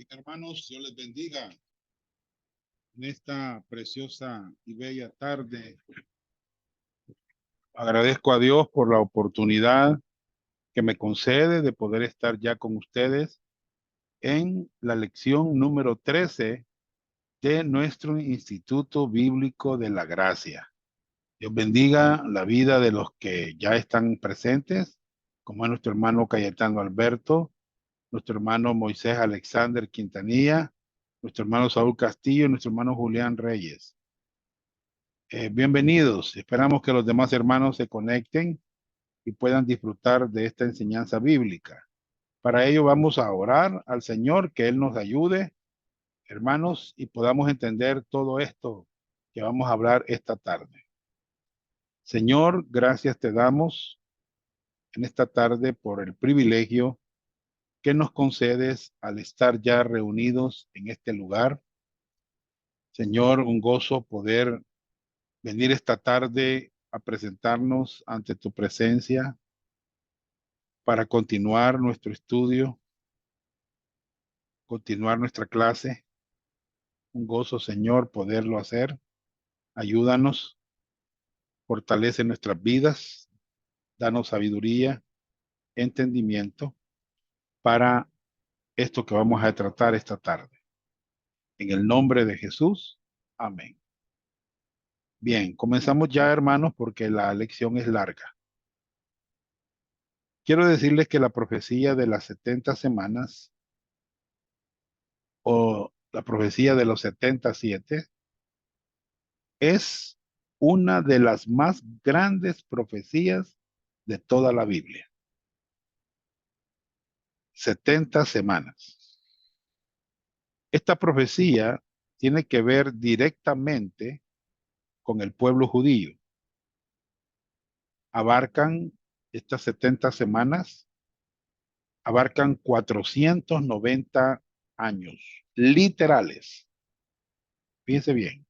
Hermanos, Dios les bendiga en esta preciosa y bella tarde. Agradezco a Dios por la oportunidad que me concede de poder estar ya con ustedes en la lección número 13 de nuestro Instituto Bíblico de la Gracia. Dios bendiga la vida de los que ya están presentes, como es nuestro hermano Cayetano Alberto, nuestro hermano Moisés Alexander Quintanilla, nuestro hermano Saúl Castillo y nuestro hermano Julián Reyes. Bienvenidos. Esperamos que los demás hermanos se conecten y puedan disfrutar de esta enseñanza bíblica. Para ello vamos a orar al Señor, que Él nos ayude, hermanos, y podamos entender todo esto que vamos a hablar esta tarde. Señor, gracias te damos en esta tarde por el privilegio que nos concedes al estar ya reunidos en este lugar. Señor, un gozo poder venir esta tarde a presentarnos ante tu presencia para continuar nuestro estudio, continuar nuestra clase. Un gozo, Señor, poderlo hacer. Ayúdanos, fortalece nuestras vidas, danos sabiduría, entendimiento para esto que vamos a tratar esta tarde. En el nombre de Jesús, amén. Bien, comenzamos ya, hermanos, porque la lección es larga. Quiero decirles que la profecía de las 70 semanas o la profecía de los 77 es una de las más grandes profecías de toda la Biblia. 70 semanas. Esta profecía tiene que ver directamente con el pueblo judío. Abarcan estas 70 semanas, abarcan 490 años literales. Fíjense bien.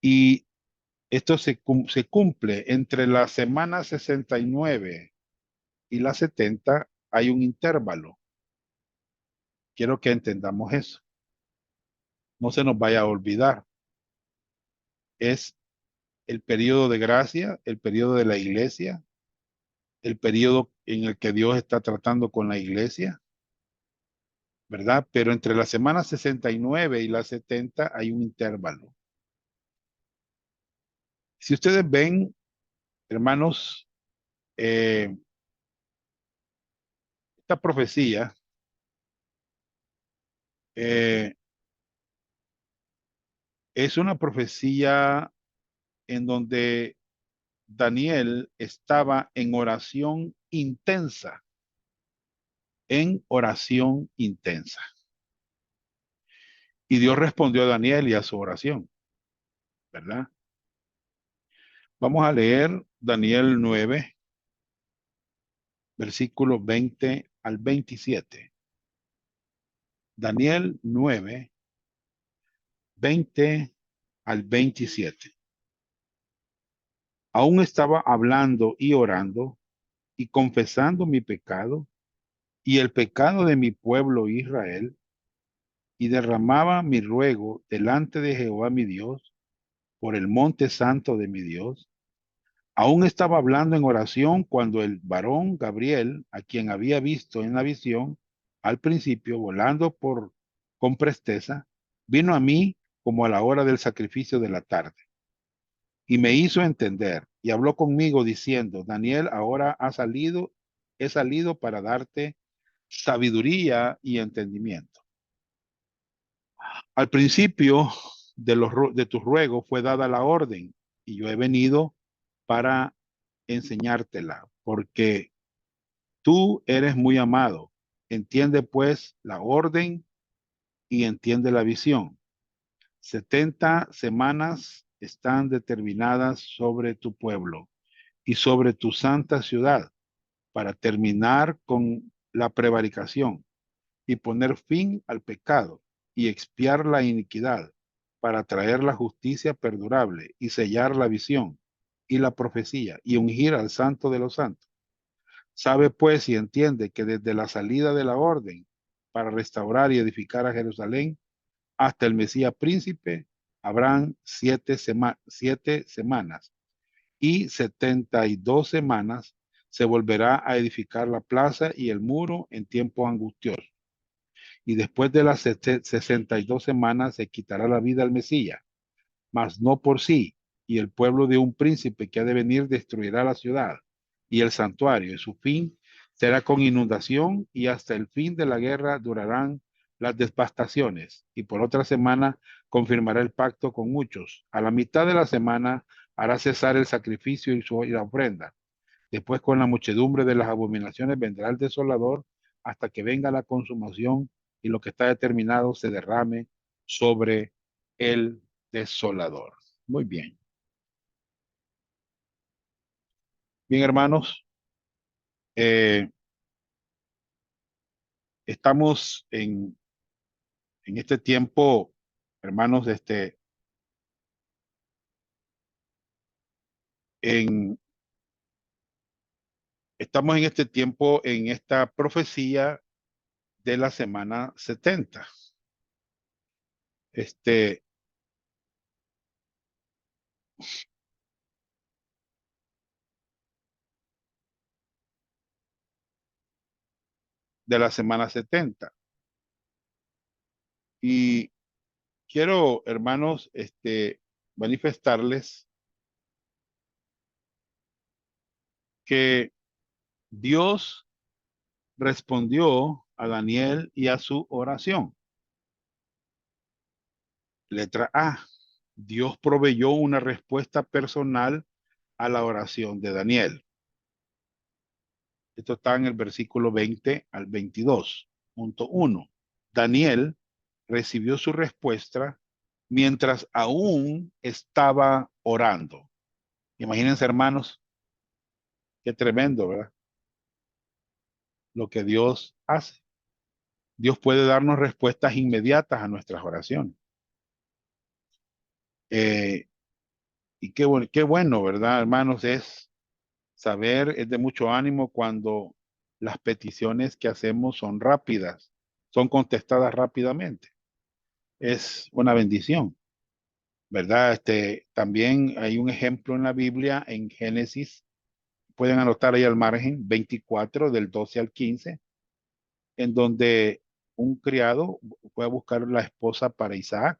Y esto se cumple entre la semana 69 y la 70, hay un intervalo. Quiero que entendamos eso. No se nos vaya a olvidar. Es el periodo de gracia, el periodo de la iglesia, el periodo en el que Dios está tratando con la iglesia, ¿verdad? Pero entre la semana 69 y la 70 hay un intervalo. Si ustedes ven, hermanos, esta profecía es una profecía en donde Daniel estaba en oración intensa, Y Dios respondió a Daniel y a su oración, ¿verdad? Vamos a leer Daniel 9, versículos 20 al 27. Daniel 9, 20 al 27. Aún estaba hablando y orando y confesando mi pecado y el pecado de mi pueblo Israel, y derramaba mi ruego delante de Jehová mi Dios por el monte santo de mi Dios. Aún estaba hablando en oración cuando el varón Gabriel, a quien había visto en la visión al principio volando con presteza, vino a mí como a la hora del sacrificio de la tarde. Y me hizo entender y habló conmigo diciendo: Daniel, ahora he salido para darte sabiduría y entendimiento. Al principio de tus ruegos fue dada la orden, y yo he venido para enseñártela, porque tú eres muy amado. Entiende pues la orden y entiende la visión. 70 semanas están determinadas sobre tu pueblo y sobre tu santa ciudad, para terminar con la prevaricación y poner fin al pecado y expiar la iniquidad, para traer la justicia perdurable y sellar la visión y la profecía y ungir al santo de los santos. Sabe pues y entiende que desde la salida de la orden para restaurar y edificar a Jerusalén hasta el Mesías príncipe habrán 7 semanas y 72 semanas se volverá a edificar la plaza y el muro en tiempo angustioso. Y después de las 62 semanas se quitará la vida al Mesías, mas no por sí, y el pueblo de un príncipe que ha de venir destruirá la ciudad y el santuario, y su fin será con inundación, y hasta el fin de la guerra durarán las devastaciones, y por otra semana confirmará el pacto con muchos. A la mitad de la semana hará cesar el sacrificio y la ofrenda. Después con la muchedumbre de las abominaciones vendrá el desolador hasta que venga la consumación y lo que está determinado se derrame sobre el desolador. Muy bien. Bien, hermanos, eh, estamos en este tiempo, hermanos, en, estamos en este tiempo, en esta profecía de la semana 70. Este, de la semana 70. Y quiero, hermanos, manifestarles que Dios respondió a Daniel y a su oración. Letra A. Dios proveyó una respuesta personal a la oración de Daniel. Esto está en el versículo 20 al 22. Punto 1. Daniel recibió su respuesta mientras aún estaba orando. Imagínense, hermanos, qué tremendo, ¿verdad? Lo que Dios hace. Dios puede darnos respuestas inmediatas a nuestras oraciones. Eh, y qué bueno, ¿verdad, hermanos? Es saber, es de mucho ánimo cuando las peticiones que hacemos son rápidas, son contestadas rápidamente. Es una bendición, ¿verdad? También hay un ejemplo en la Biblia, en Génesis, pueden anotar ahí al margen, 24 del 12 al 15, en donde un criado fue a buscar la esposa para Isaac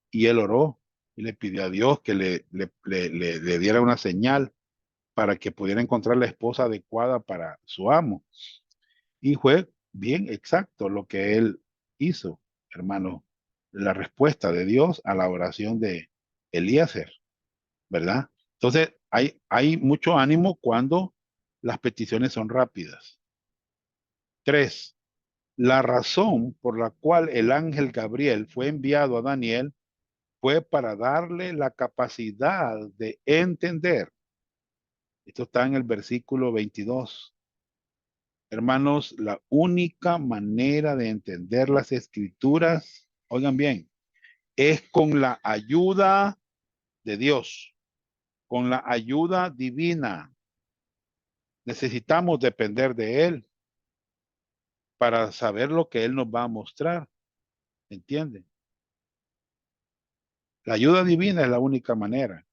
y él oró y le pidió a Dios que le diera una señal para que pudiera encontrar la esposa adecuada para su amo. Y fue bien exacto lo que él hizo, hermano, la respuesta de Dios a la oración de Eliezer, ¿verdad? Entonces, hay mucho ánimo cuando las peticiones son rápidas. 3. La razón por la cual el ángel Gabriel fue enviado a Daniel fue para darle la capacidad de entender. Esto está en el versículo 22. Hermanos, la única manera de entender las escrituras, oigan bien, es con la ayuda de Dios, con la ayuda divina. Necesitamos depender de Él para saber lo que Él nos va a mostrar. ¿Entienden? La ayuda divina es la única manera,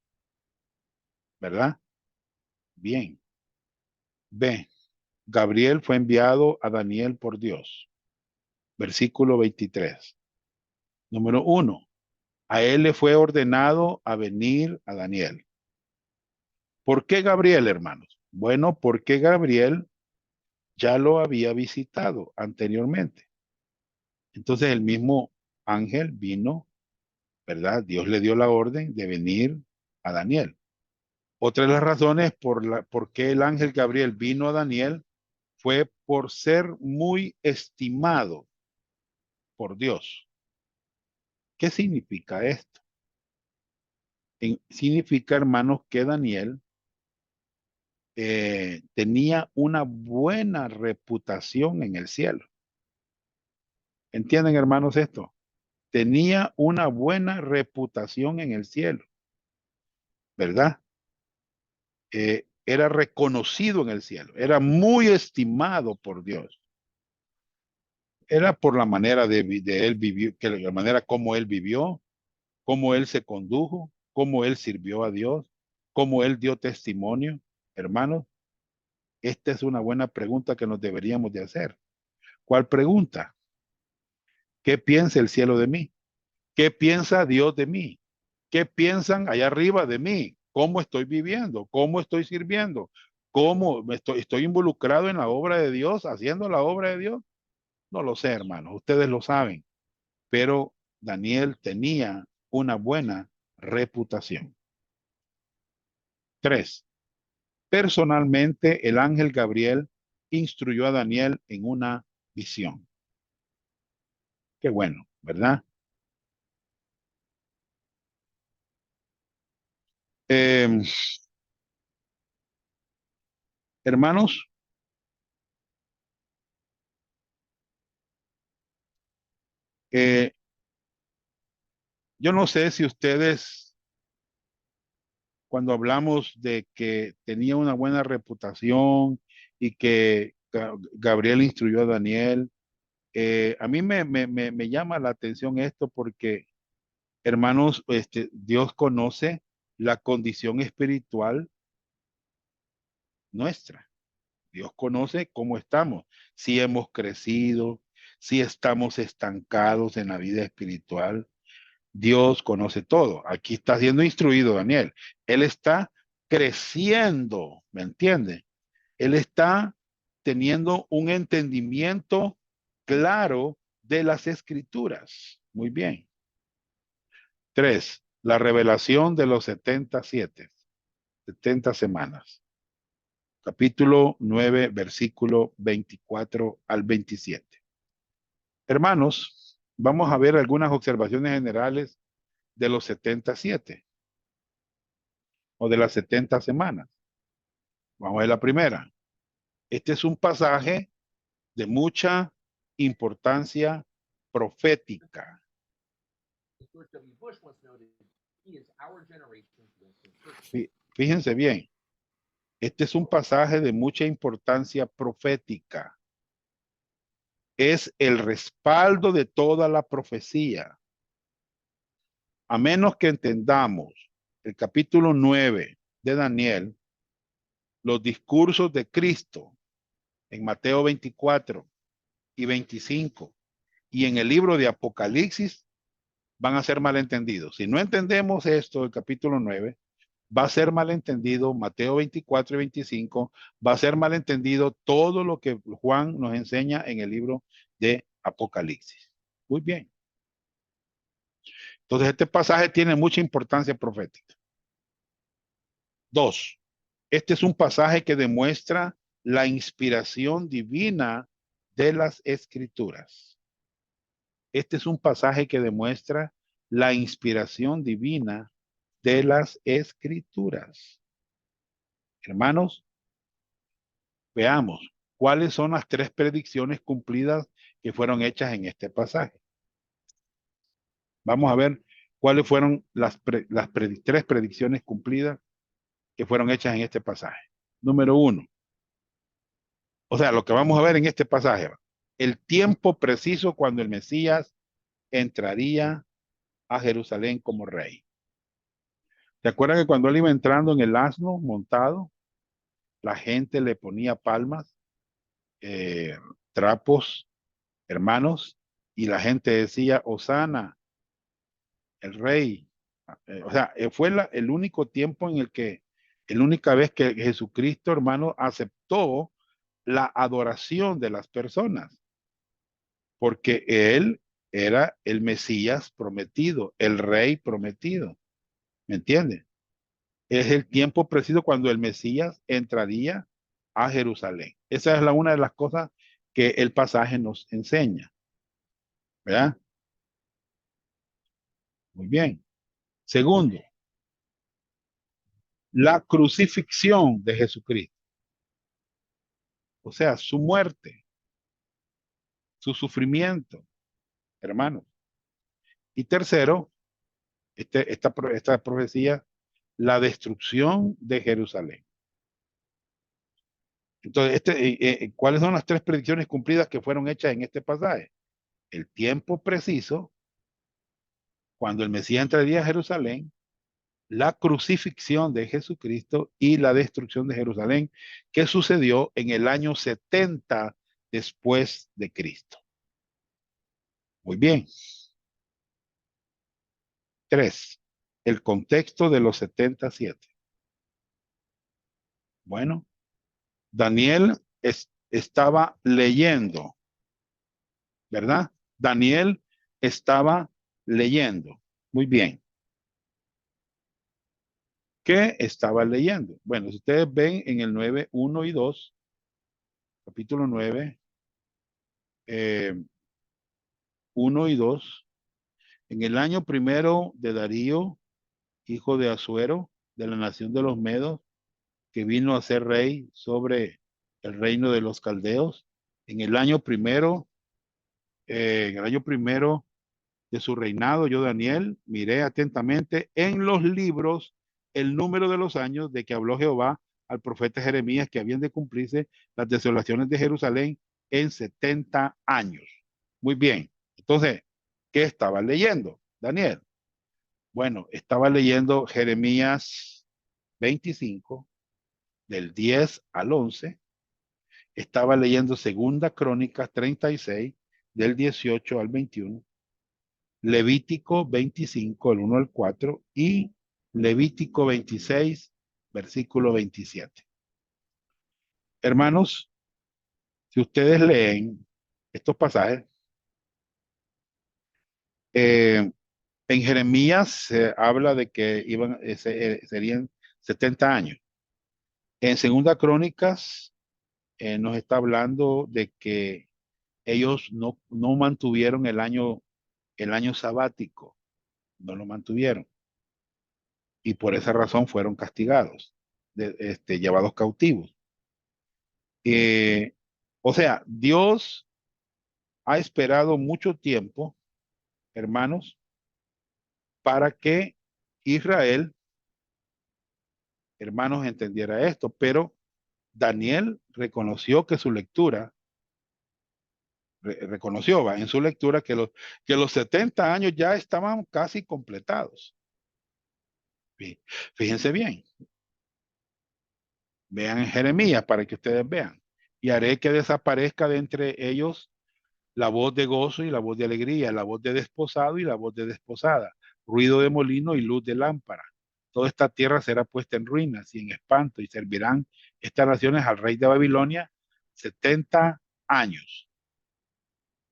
¿verdad? Bien. B. Gabriel fue enviado a Daniel por Dios. Versículo 23. Número 1. A él le fue ordenado a venir a Daniel. ¿Por qué Gabriel, hermanos? Bueno, porque Gabriel ya lo había visitado anteriormente. Entonces el mismo ángel vino, ¿verdad? Dios le dio la orden de venir a Daniel. Otra de las razones por qué el ángel Gabriel vino a Daniel fue por ser muy estimado por Dios. ¿Qué significa esto? Significa, hermanos, que Daniel tenía una buena reputación en el cielo. ¿Entienden, hermanos, esto? Tenía una buena reputación en el cielo, ¿verdad? era reconocido en el cielo, era muy estimado por Dios. Era por la manera de él vivir, que la manera como él vivió, cómo él se condujo, cómo él sirvió a Dios, cómo él dio testimonio. Hermanos, esta es una buena pregunta que nos deberíamos de hacer. ¿Cuál pregunta? ¿Qué piensa el cielo de mí? ¿Qué piensa Dios de mí? ¿Qué piensan allá arriba de mí? ¿Cómo estoy viviendo? ¿Cómo estoy sirviendo? ¿Cómo estoy involucrado en la obra de Dios, haciendo la obra de Dios? No lo sé, hermanos. Ustedes lo saben. Pero Daniel tenía una buena reputación. 3. Personalmente, el ángel Gabriel instruyó a Daniel en una visión. Qué bueno, ¿verdad? Eh, hermanos, eh, yo no sé si ustedes, cuando hablamos de que tenía una buena reputación y que Gabriel instruyó a Daniel, a mí me llama la atención esto porque, hermanos, Dios conoce la condición espiritual nuestra. Dios conoce cómo estamos, si hemos crecido, si estamos estancados en la vida espiritual. Dios conoce todo. Aquí está siendo instruido Daniel. Él está creciendo, ¿me entiende? Él está teniendo un entendimiento claro de las escrituras. Muy bien. 3. La revelación de los 70 semanas. Capítulo 9, versículo 24 al 27. Hermanos, vamos a ver algunas observaciones generales de los 77 o de las 70 semanas. Vamos a ver la primera. Este es un pasaje de mucha importancia profética. Fíjense bien, este es un pasaje de mucha importancia profética. Es el respaldo de toda la profecía. A menos que entendamos el capítulo 9 de Daniel, los discursos de Cristo en Mateo 24 y 25 y en el libro de Apocalipsis van a ser malentendidos. Si no entendemos esto, el capítulo 9, va a ser malentendido Mateo 24 y 25, va a ser malentendido todo lo que Juan nos enseña en el libro de Apocalipsis. Muy bien. Entonces, este pasaje tiene mucha importancia profética. 2. Este es un pasaje que demuestra la inspiración divina de las escrituras. Este es un pasaje que demuestra la inspiración divina de las escrituras. Hermanos, veamos cuáles son las 3 predicciones cumplidas que fueron hechas en este pasaje. Vamos a ver cuáles fueron las 3 predicciones cumplidas que fueron hechas en este pasaje. Número 1. O sea, lo que vamos a ver en este pasaje, el tiempo preciso cuando el Mesías entraría a Jerusalén como rey. ¿Se acuerdan que cuando él iba entrando en el asno montado, la gente le ponía palmas, eh, trapos, hermanos, y la gente decía, Hosana, el rey? O sea, fue el único tiempo en el que, la única vez que Jesucristo, hermano, aceptó la adoración de las personas, porque él era el Mesías prometido, el rey prometido. ¿Me entiende? Es el tiempo preciso cuando el Mesías entraría a Jerusalén. Esa es una de las cosas que el pasaje nos enseña. ¿Verdad? Muy bien. Segundo, la crucifixión de Jesucristo. O sea, su muerte, su sufrimiento, hermanos. Y tercero, esta profecía, la destrucción de Jerusalén. Entonces, ¿cuáles son las tres predicciones cumplidas que fueron hechas en este pasaje? El tiempo preciso, cuando el Mesías entraría a Jerusalén, la crucifixión de Jesucristo y la destrucción de Jerusalén, que sucedió en el año 70 después de Cristo. Muy bien. 3. El contexto de los 77. Bueno, Daniel estaba leyendo, ¿verdad? Daniel estaba leyendo. Muy bien. ¿Qué estaba leyendo? Bueno, si ustedes ven en el 9, 1 y 2, capítulo 9, 1 y 2, en el año primero de Darío, hijo de Asuero, de la nación de los Medos, que vino a ser rey sobre el reino de los caldeos, en el año primero, de su reinado, yo, Daniel, miré atentamente en los libros el número de los años de que habló Jehová al profeta Jeremías, que habían de cumplirse las desolaciones de Jerusalén en 70 años. Muy bien. Entonces, ¿qué estaba leyendo, Daniel? Bueno, estaba leyendo Jeremías 25, del 10 al 11. Estaba leyendo Segunda Crónicas 36, del 18 al 21. Levítico 25, el 1 al 4, y Levítico 26, versículo 27. Hermanos, si ustedes leen estos pasajes, en Jeremías se habla de que serían 70 años. En Segunda Crónicas nos está hablando de que ellos no mantuvieron el año sabático, no lo mantuvieron. Y por esa razón fueron castigados, llevados cautivos. O sea, Dios ha esperado mucho tiempo, hermanos, para que Israel, hermanos, entendiera esto, pero Daniel reconoció que su lectura, reconoció en su lectura que los 70 años ya estaban casi completados. Fíjense bien, vean en Jeremías para que ustedes vean. Y haré que desaparezca de entre ellos la voz de gozo y la voz de alegría, la voz de desposado y la voz de desposada, ruido de molino y luz de lámpara. Toda esta tierra será puesta en ruinas y en espanto, y servirán estas naciones al rey de Babilonia 70 años.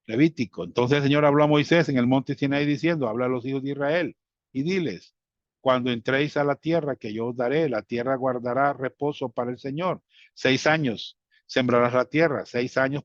Levítico. Entonces el Señor habló a Moisés en el monte Sinaí diciendo, habla a los hijos de Israel y diles, cuando entréis a la tierra que yo os daré, la tierra guardará reposo para el Señor. 6 años sembrarás la tierra, 6 años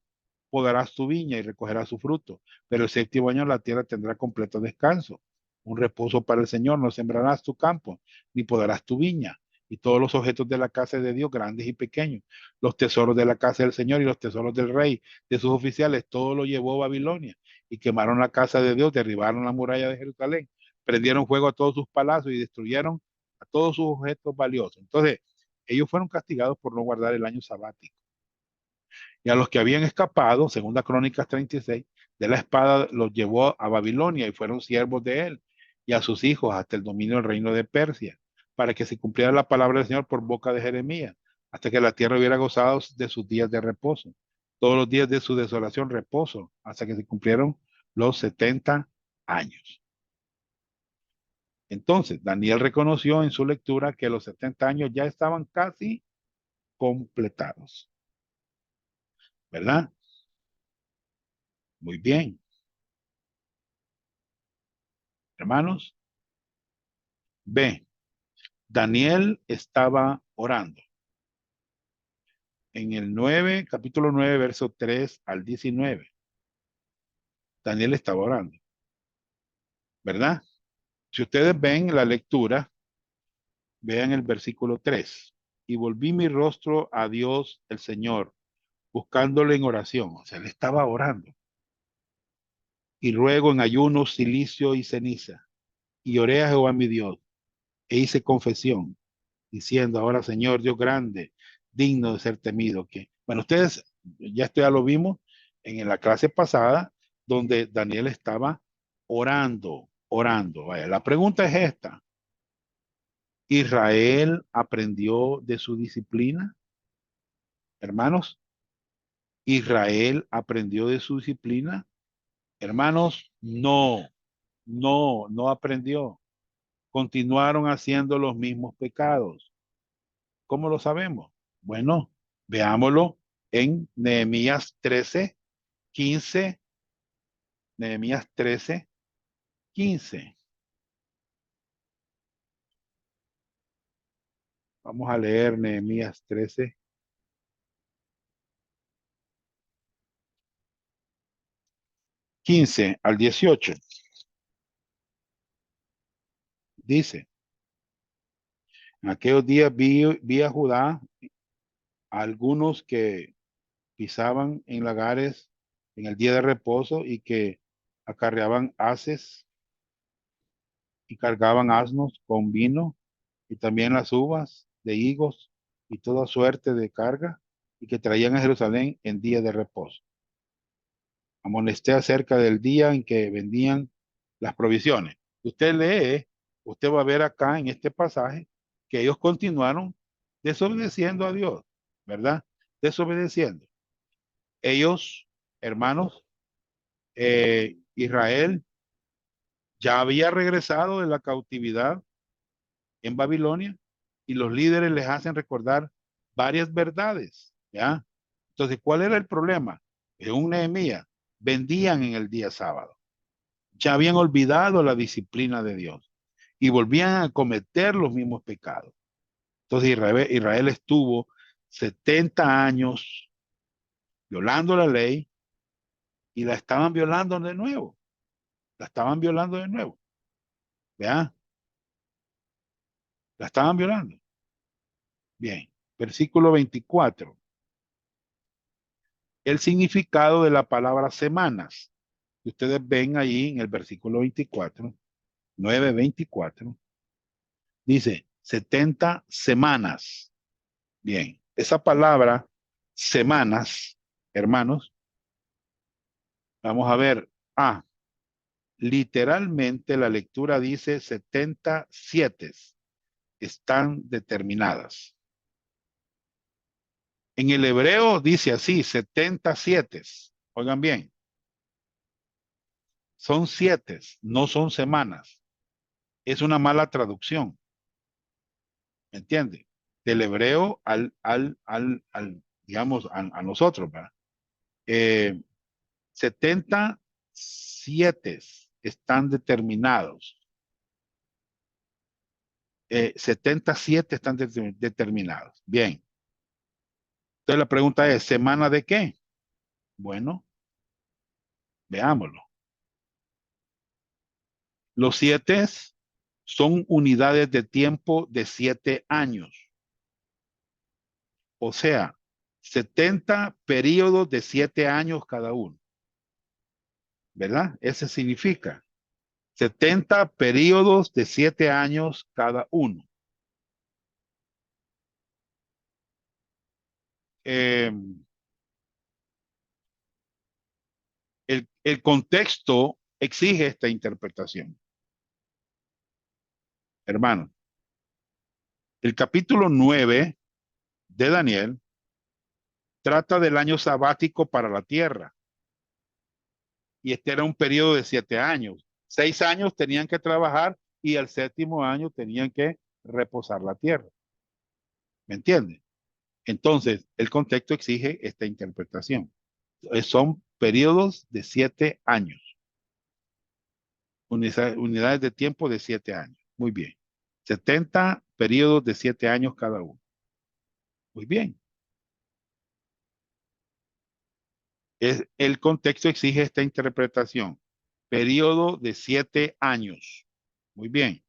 podarás tu viña y recogerás su fruto, pero el séptimo año la tierra tendrá completo descanso. Un reposo para el Señor, no sembrarás tu campo, ni podarás tu viña, y todos los objetos de la casa de Dios, grandes y pequeños, los tesoros de la casa del Señor y los tesoros del rey, de sus oficiales, todo lo llevó Babilonia, y quemaron la casa de Dios, derribaron la muralla de Jerusalén, prendieron fuego a todos sus palacios y destruyeron a todos sus objetos valiosos. Entonces, ellos fueron castigados por no guardar el año sabático. Y a los que habían escapado, segunda Crónicas 36, de la espada los llevó a Babilonia y fueron siervos de él y a sus hijos hasta el dominio del reino de Persia, para que se cumpliera la palabra del Señor por boca de Jeremías, hasta que la tierra hubiera gozado de sus días de reposo. Todos los días de su desolación reposo, hasta que se cumplieron los 70 años. Entonces, Daniel reconoció en su lectura que los 70 años ya estaban casi completados. ¿Verdad? Muy bien. Hermanos, B. Daniel estaba orando. En el 9, capítulo 9, verso 3 al 19. Daniel estaba orando. ¿Verdad? Si ustedes ven la lectura, vean el versículo 3. Y volví mi rostro a Dios el Señor, buscándole en oración. O sea, él estaba orando. Y ruego en ayuno, silicio y ceniza. Y oré a Jehová mi Dios. E hice confesión, diciendo, ahora Señor Dios grande, digno de ser temido, que Bueno, ustedes, ya esto ya lo vimos en la clase pasada, donde Daniel estaba orando, orando. Vaya, la pregunta es esta. ¿Israel aprendió de su disciplina? Hermanos, ¿Israel aprendió de su disciplina? Hermanos, no aprendió. Continuaron haciendo los mismos pecados. ¿Cómo lo sabemos? Bueno, veámoslo en Nehemías 13:15. Nehemías 13:15. Vamos a leer Nehemías 13:15 al 18. Dice, en aquellos días vi a Judá, a algunos que pisaban en lagares en el día de reposo y que acarreaban haces y cargaban asnos con vino y también las uvas de higos y toda suerte de carga y que traían a Jerusalén en día de reposo. Amonesté acerca del día en que vendían las provisiones. Usted lee, usted va a ver acá en este pasaje que ellos continuaron desobedeciendo a Dios, ¿verdad? Desobedeciendo. Ellos, hermanos, Israel ya había regresado de la cautividad en Babilonia y los líderes les hacen recordar varias verdades, ¿ya? Entonces, ¿cuál era el problema? En Nehemías, vendían en el día sábado. Ya habían olvidado la disciplina de Dios y volvían a cometer los mismos pecados. Entonces Israel estuvo 70 años violando la ley y la estaban violando de nuevo. La estaban violando de nuevo. ¿Vean? La estaban violando. Bien. Versículo 24. El significado de la palabra semanas. Ustedes ven ahí en el versículo 24, 9:24. Dice 70 semanas. Bien, esa palabra semanas, hermanos, vamos a ver. Literalmente la lectura dice 77 están determinadas. En el hebreo dice así, 77. Oigan bien, son 7, no son semanas. Es una mala traducción, ¿me entiende? Del hebreo digamos, a nosotros, ¿verdad? 77 están determinados. 77 están determinados. Bien. Entonces la pregunta es, ¿semana de qué? Bueno, veámoslo. Los 7 son unidades de tiempo de 7 años. O sea, 70 periodos de 7 años cada uno. ¿Verdad? Ese significa 70 periodos de 7 años cada uno. Eh, el contexto exige esta interpretación. Hermano, el capítulo 9 de Daniel trata del año sabático para la tierra. Y este era un periodo de 7 años. 6 años tenían que trabajar y el séptimo año tenían que reposar la tierra. ¿Me entiende? Entonces, el contexto exige esta interpretación. Son periodos de 7 años. Unidades de tiempo de 7 años. Muy bien. 70 periodos de 7 años cada uno. Muy bien. El contexto exige esta interpretación. Periodo de 7 años. Muy bien.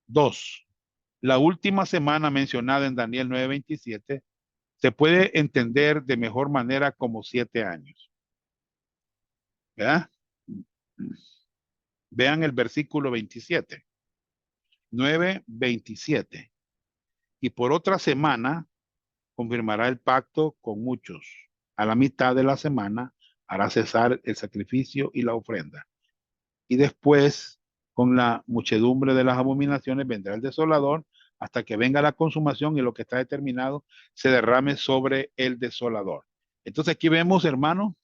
2. La última semana mencionada en Daniel 9:27 se puede entender de mejor manera como 7 años. ¿Verdad? Vean el versículo 27. 9:27. Y por otra semana confirmará el pacto con muchos. A la mitad de la semana hará cesar el sacrificio y la ofrenda. Y después, con la muchedumbre de las abominaciones, vendrá el desolador hasta que venga la consumación y lo que está determinado se derrame sobre el desolador. Entonces aquí vemos, hermano,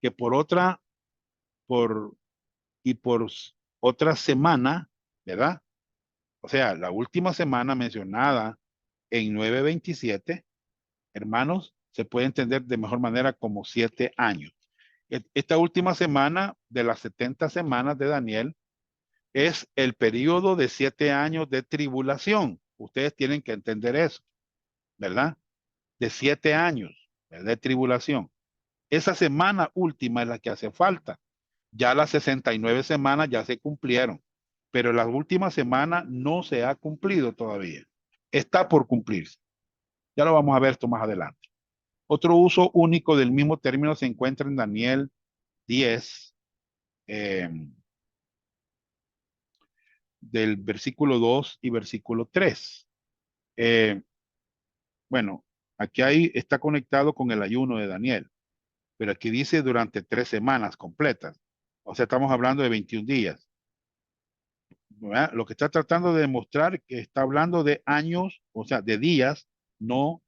que por por otra semana, ¿verdad? O sea, la última semana mencionada en 9:27, hermanos, se puede entender de mejor manera como 7 años. Esta última semana de las 70 semanas de Daniel es el periodo de 7 años de tribulación. Ustedes tienen que entender eso, ¿verdad? De 7 años, ¿verdad? De tribulación. Esa semana última es la que hace falta. Ya las 69 semanas ya se cumplieron, pero la última semana no se ha cumplido todavía. Está por cumplirse. Ya lo vamos a ver esto más adelante. Otro uso único del mismo término se encuentra en Daniel 10, del versículo 2 y versículo 3. Bueno, está conectado con el ayuno de Daniel, pero aquí dice durante 3 semanas completas. O sea, estamos hablando de 21 días. ¿Verdad? Lo que está tratando de demostrar que está hablando de años, o sea, de días, no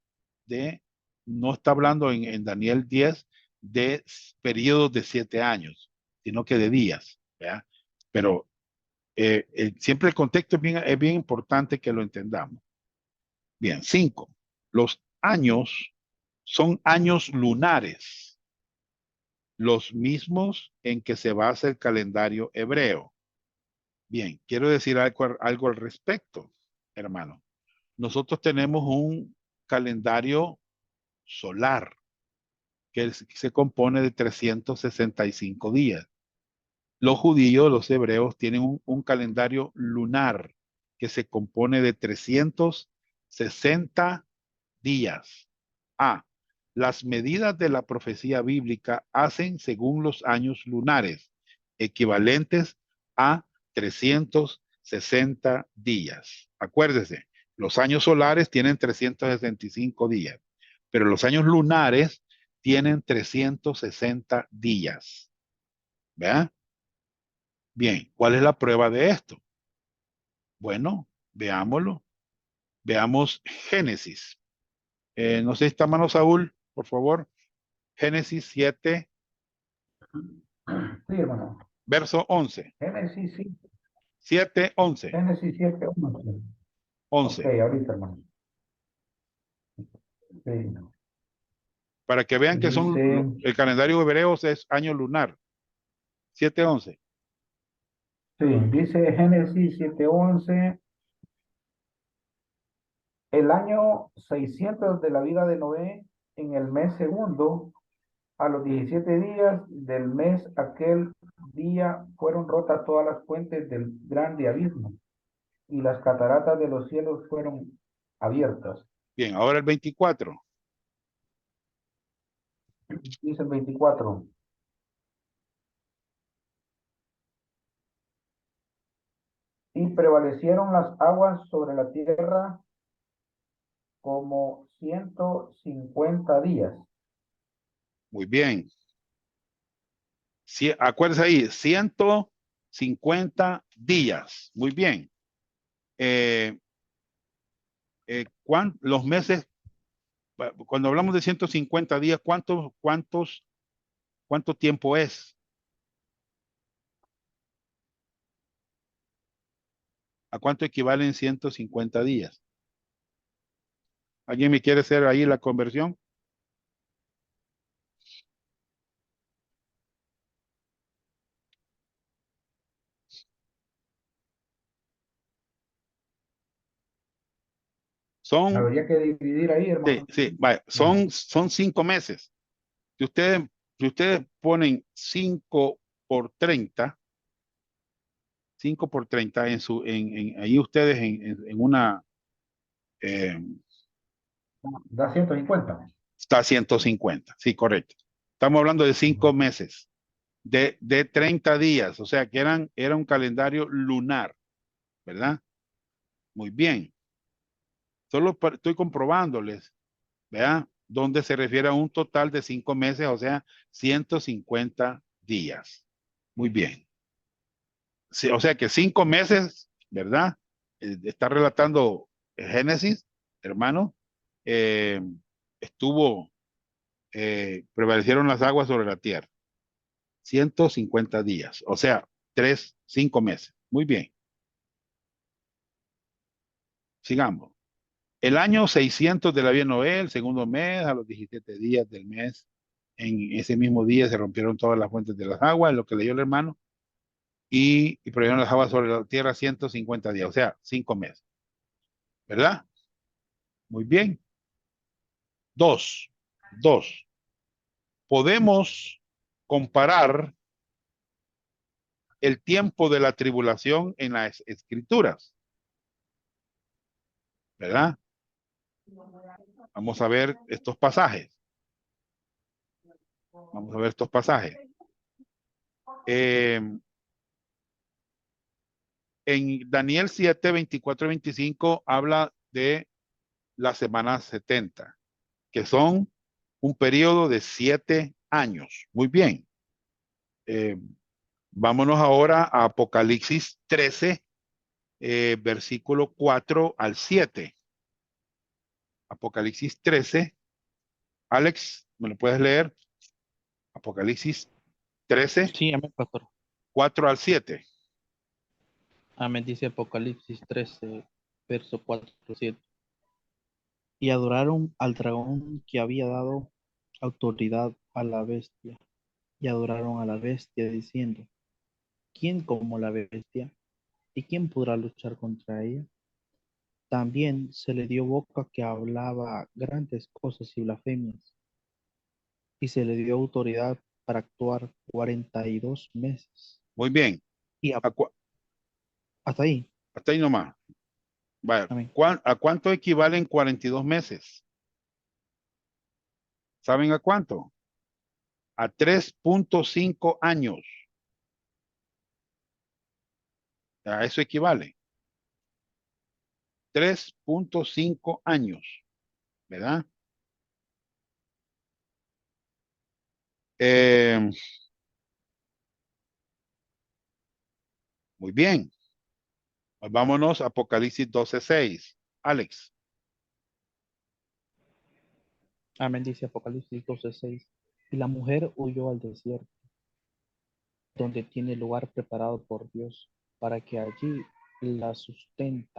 de, no está hablando en Daniel 10 de periodos de 7 años, sino que de días. ¿verdad? Pero siempre el contexto es bien importante que lo entendamos. Bien, 5. Los años son años lunares, los mismos en que se basa el calendario hebreo. Bien, quiero decir algo al respecto, hermano. Nosotros tenemos un calendario solar que se compone de 365 días. Los judíos, los hebreos, tienen un calendario lunar que se compone de 360 días. A. Las medidas de la profecía bíblica hacen según los años lunares, equivalentes a 360 días. Acuérdese, los años solares tienen 365 días, pero los años lunares tienen 360 días. ¿Verdad? Bien, ¿cuál es la prueba de esto? Bueno, veámoslo. Veamos Génesis. No sé si está mano Saúl, por favor. Génesis 7, Sí, hermano. verso 11. Génesis 7, 7, 11. Génesis 7, 11. Ok, 11. ahorita, hermano. Sí. Para que vean que Dice, el calendario hebreo es año lunar. 7, 11. sí, dice Génesis 7, 11. El año 600 de la vida de Noé, en el mes segundo, a los 17 días del mes, aquel día fueron rotas todas las fuentes del grande abismo y las cataratas de los cielos fueron abiertas. Bien, ahora el 24. Dice el 24. Y prevalecieron las aguas sobre la tierra como 150 días. Muy bien. Acuérdense ahí, 150 días. Muy bien. Los meses, cuando hablamos de 150 días, ¿cuánto tiempo es? ¿A cuánto equivalen 150 días? ¿Alguien me quiere hacer ahí la conversión? Son, Habría que dividir ahí, sí, hermano. sí, vaya, son 5 meses. Si ustedes ponen 5 por 30, 5 por 30 ahí ustedes en una, eh, Da 150. está 150. Sí, correcto. Estamos hablando de 5 meses, de 30 días, o sea que era un calendario lunar, ¿verdad? Muy bien. Estoy comprobándoles ¿verdad? Donde se refiere a un total de 5 meses, o sea, 150 días. Muy bien. Sí, o sea que 5 meses, ¿verdad? Está relatando Génesis, hermano. eh, estuvo, prevalecieron las aguas sobre la tierra. 150 días, o sea, 5 meses. Muy bien, sigamos. El año 600 de la vida de Noé, el segundo mes, a los 17 días del mes, en ese mismo día se rompieron todas las fuentes de las aguas, lo que leyó el hermano, y prohibieron las aguas sobre la tierra 150 días, o sea, 5 meses, ¿verdad? Muy bien. Dos, dos. Podemos comparar el tiempo de la tribulación en las escrituras, ¿verdad? Vamos a ver estos pasajes. Vamos a ver estos pasajes. En Daniel 7, 24 y 25 habla de la semana 70, que son un periodo de 7 años. Muy bien. Eh, Vámonos ahora a Apocalipsis 13, versículo 4 al 7. Apocalipsis 13. Alex, ¿me lo puedes leer? Apocalipsis 13, Sí, amén, pastor. 4 al 7. Amén, dice Apocalipsis 13, verso 4 al 7. Y adoraron al dragón que había dado autoridad a la bestia, y adoraron a la bestia diciendo, ¿quién como la bestia? ¿Y quién podrá luchar contra ella? También se le dio boca que hablaba grandes cosas y blasfemias, y se le dio autoridad para actuar 42 meses. Muy bien. Y hasta ahí. Hasta ahí nomás. Vaya, Amén. ¿a cuánto equivalen 42 meses? ¿Saben a cuánto? A 3.5 años. A eso equivale. 3.5 años, ¿verdad? Eh, Muy bien. Pues vámonos a Apocalipsis 12:6. Alex. Amén, dice Apocalipsis 12:6. Y la mujer huyó al desierto, donde tiene lugar preparado por Dios, para que allí la sustenten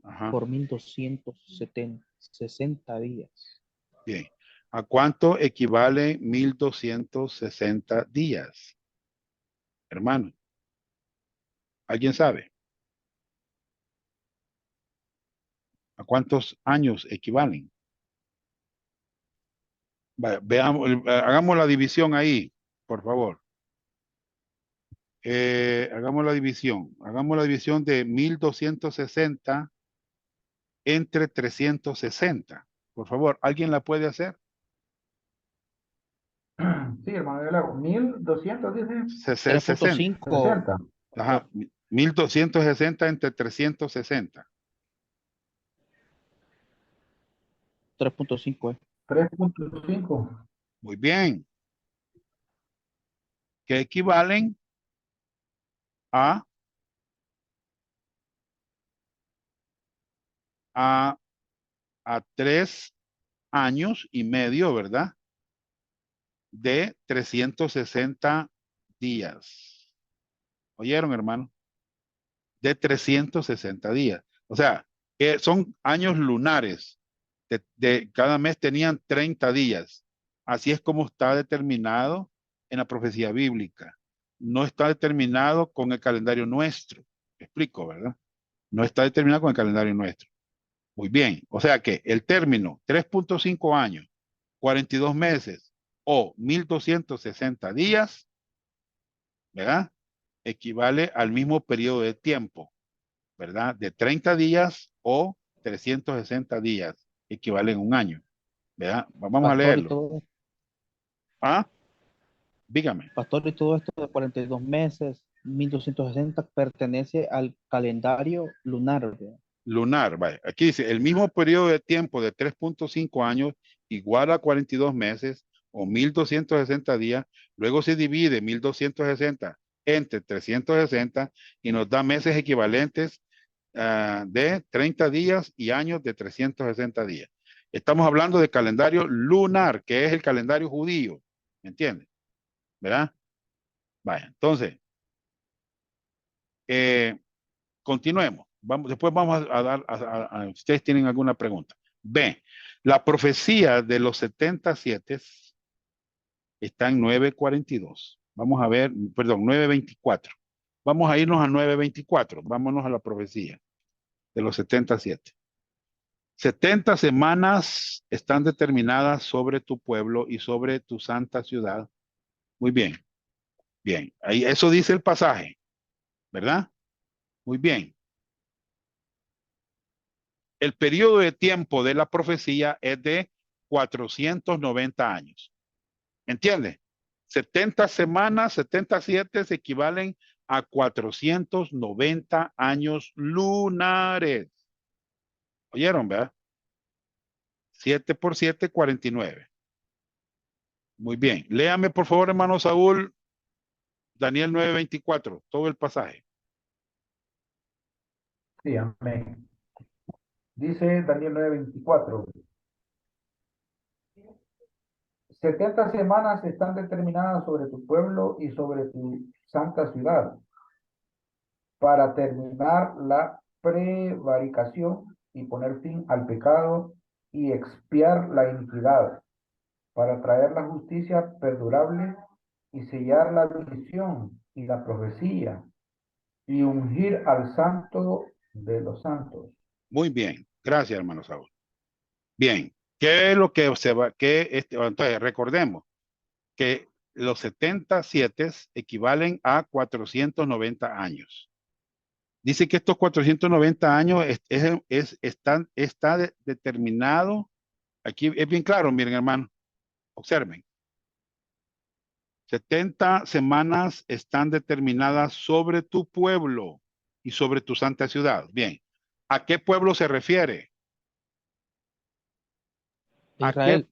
Ajá. por 1260 días. Bien. ¿A cuánto equivale 1260 días? Hermano, ¿alguien sabe? ¿A cuántos años equivalen? Vaya, veamos, hagamos la división ahí, por favor. Hagamos la división. Hagamos la división de 1260 entre 360. Por favor, ¿alguien la puede hacer? Sí, hermano, yo le hago 1200, dice, 60. 3.5, 60. Ajá, 1260 entre 360. 3.5 3.5. Muy bien. Que equivalen a, a, a 3 años y medio, ¿verdad? De 360 días. ¿Oyeron, hermano? De 360 días. O sea, que son años lunares. Cada mes tenían 30 días. Así es como está determinado en la profecía bíblica. No está determinado con el calendario nuestro. ¿Me explico, verdad? No está determinado con el calendario nuestro. Muy bien. O sea que el término 3.5 años, 42 meses o 1260 días, ¿verdad? Equivale al mismo periodo de tiempo, ¿verdad? De 30 días o 360 días, equivalen a un año, ¿verdad? Vamos a pastor, leerlo. Ah, dígame. y todo esto de 42 meses, 1260 pertenece al calendario lunar, ¿verdad? lunar. Vaya. Aquí dice, el mismo periodo de tiempo de 3.5 años igual a 42 meses o 1260 días. Luego se divide 1260 entre 360 y nos da meses equivalentes de 30 días y años de 360 días. Estamos hablando de calendario lunar, que es el calendario judío. ¿Me entiendes? ¿Verdad? Vaya, entonces, continuemos. Después vamos a dar, ustedes tienen alguna pregunta. B, la profecía de los 77 está en 9:42. Vamos a ver, perdón, 9:24. Vamos a irnos a 9:24. Vámonos a la profecía de los 77. 70 semanas están determinadas sobre tu pueblo y sobre tu santa ciudad. Muy bien, bien. Ahí, eso dice el pasaje, ¿verdad? Muy bien. El periodo de tiempo de la profecía es de 490 años. ¿Entiende? 70 semanas, 77 se equivalen a 490 años lunares. ¿Oyeron, verdad? 7 por 7, 49. Muy bien. Léame, por favor, hermano Saúl, Daniel 9:24, todo el pasaje. Sí, amén. Dice Daniel 9:24. 70 semanas están determinadas sobre tu pueblo y sobre tu santa ciudad para terminar la prevaricación y poner fin al pecado y expiar la iniquidad, para traer la justicia perdurable y sellar la visión y la profecía y ungir al santo de los santos. Muy bien. Gracias, hermano Saúl. Bien. ¿Qué es lo que se va? Entonces, recordemos que los 77 equivalen a 490 años. Dice que estos 490 años está determinado. Aquí es bien claro, miren, hermano. Observen. 70 semanas están determinadas sobre tu pueblo y sobre tu santa ciudad. Bien. ¿A qué pueblo se refiere? ¿A qué? Israel,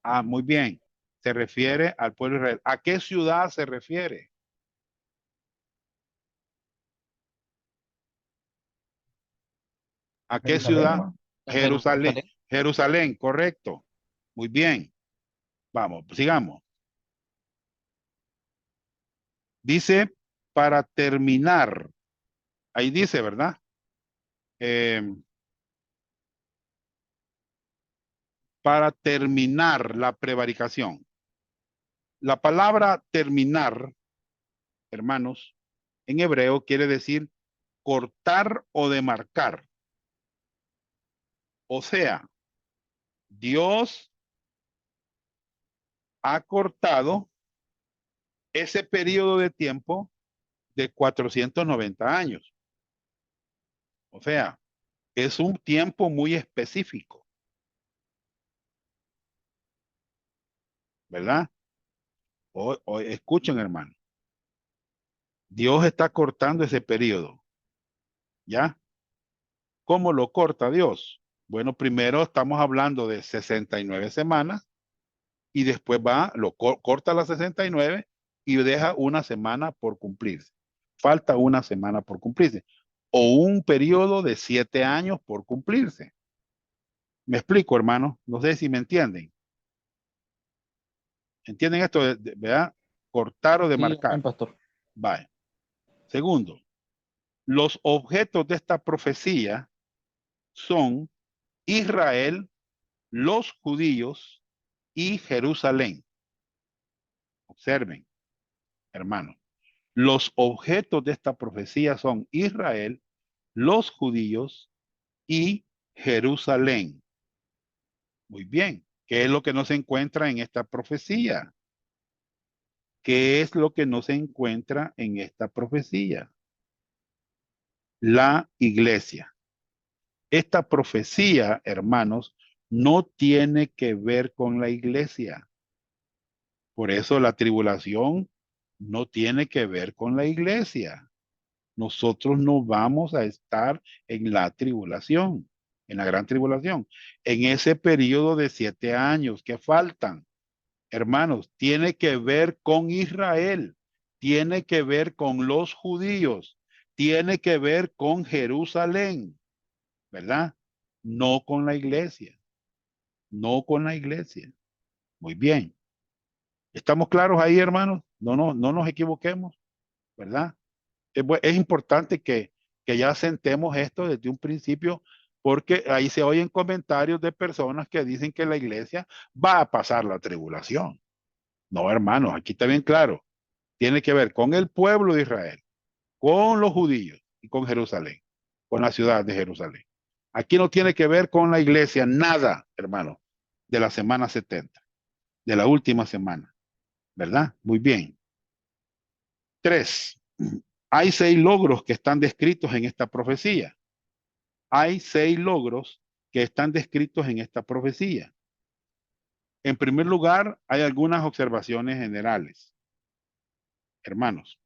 Ah, muy bien. Se refiere al pueblo de Israel. ¿A qué ciudad se refiere? ¿A qué Jerusalén, ciudad? ¿no? a Jerusalén. Jerusalén. Jerusalén, correcto. Muy bien. Vamos, sigamos. Dice, para terminar. Ahí dice, ¿verdad? Eh, para terminar la prevaricación. La palabra terminar, hermanos, en hebreo quiere decir cortar o demarcar. O sea, Dios ha cortado ese periodo de tiempo de 490 años. O sea, es un tiempo muy específico, ¿verdad? O escuchen, hermano. Dios está cortando ese periodo, ¿ya? ¿Cómo lo corta Dios? Bueno, primero estamos hablando de 69 semanas y después corta las 69 y deja una semana por cumplirse. Falta una semana por cumplirse. O un periodo de 7 años por cumplirse. ¿Me explico, hermano? No sé si me entienden. ¿Entienden esto? ¿Verdad? Cortar o Sí, amén, demarcar. pastor. Vale. Segundo, los objetos de esta profecía son Israel, los judíos y Jerusalén. Observen, hermano. Los objetos de esta profecía son Israel, los judíos y Jerusalén. Muy bien. ¿Qué es lo que no se encuentra en esta profecía? ¿Qué es lo que no se encuentra en esta profecía? La iglesia. Esta profecía, hermanos, no tiene que ver con la iglesia. Por eso la tribulación no tiene que ver con la iglesia. nosotros no vamos a estar en la tribulación, en la gran tribulación, en ese periodo de 7 años que faltan. Hermanos, tiene que ver con Israel, tiene que ver con los judíos, tiene que ver con Jerusalén, ¿verdad? No con la iglesia, no con la iglesia. Muy bien. ¿Estamos claros ahí, hermanos? No nos equivoquemos, ¿verdad? Es importante que ya sentemos esto desde un principio, porque ahí se oyen comentarios de personas que dicen que la iglesia va a pasar la tribulación. No, hermanos, aquí está bien claro. Tiene que ver con el pueblo de Israel, con los judíos y con Jerusalén, con la ciudad de Jerusalén. Aquí no tiene que ver con la iglesia, nada, hermano, de la semana 70, de la última semana, ¿verdad? Muy bien. 3. Hay 6 logros que están descritos en esta profecía. Hay 6 logros que están descritos en esta profecía. En primer lugar, hay algunas observaciones generales. Hermanos.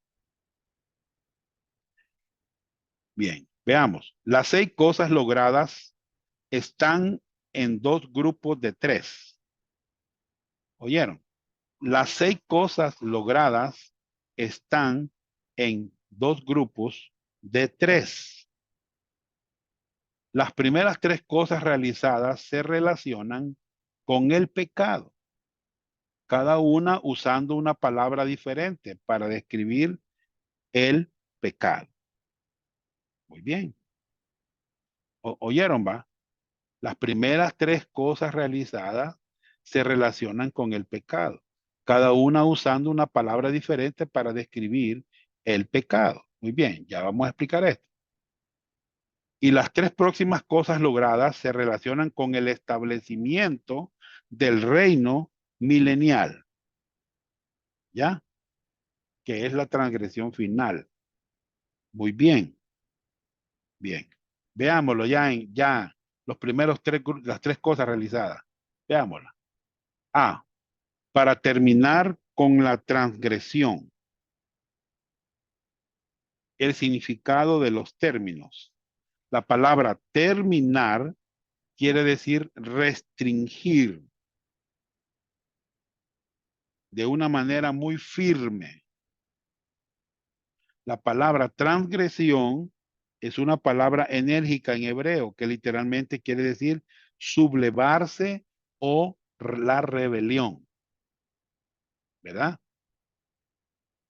Bien, veamos. Las 6 cosas logradas están en 2 grupos de 3. ¿Oyeron? Las 6 cosas logradas están en 2 grupos de 3. Las primeras 3 cosas realizadas se relacionan con el pecado, cada una usando una palabra diferente para describir el pecado. Muy bien. ¿Oyeron, va? Las primeras 3 cosas realizadas se relacionan con el pecado, cada una usando una palabra diferente para describir el pecado. Muy bien, ya vamos a explicar esto. Y las 3 próximas cosas logradas se relacionan con el establecimiento del reino milenial, ¿ya? Que es la transgresión final. Muy bien, bien. Veámoslo ya los primeros 3, las 3 cosas realizadas. Veámosla. A, para terminar con la transgresión. El significado de los términos. La palabra terminar quiere decir restringir de una manera muy firme. La palabra transgresión es una palabra enérgica en hebreo que literalmente quiere decir sublevarse o la rebelión. ¿Verdad?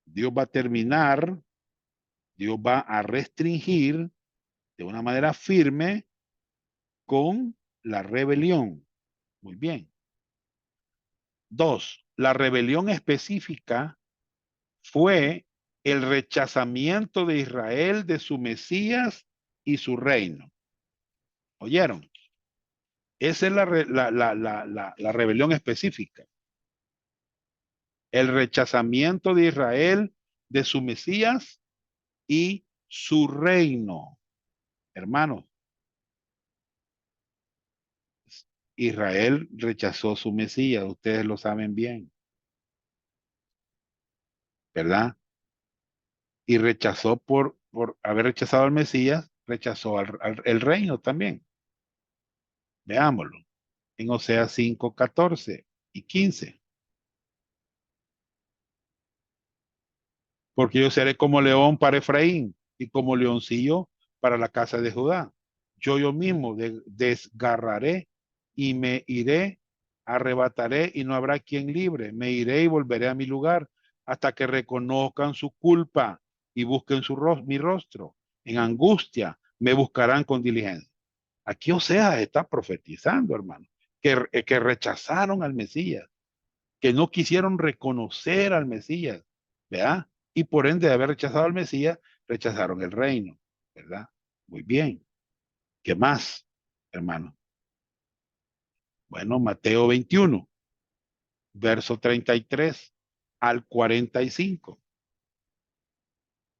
Dios va a terminar, Dios va a restringir de una manera firme con la rebelión. Muy bien. 2. La rebelión específica fue el rechazamiento de Israel de su Mesías y su reino. ¿Oyeron? Esa es la rebelión específica. El rechazamiento de Israel de su Mesías y su reino. Hermanos, Israel rechazó su Mesías, ustedes lo saben bien, ¿verdad? Y rechazó por haber rechazado al Mesías, rechazó el reino también. Veámoslo. En Oseas 5, 14 y 15. Porque yo seré como león para Efraín y como leoncillo para la casa de Judá. Yo mismo desgarraré y me iré, arrebataré y no habrá quien libre. Me iré y volveré a mi lugar hasta que reconozcan su culpa y busquen mi rostro. En angustia me buscarán con diligencia. Aquí Oseas está profetizando, hermano, que rechazaron al Mesías, que no quisieron reconocer al Mesías, ¿verdad? Y por ende de haber rechazado al Mesías, rechazaron el reino, ¿verdad? Muy bien. ¿Qué más, hermano? Bueno, Mateo 21, verso 33 al 45.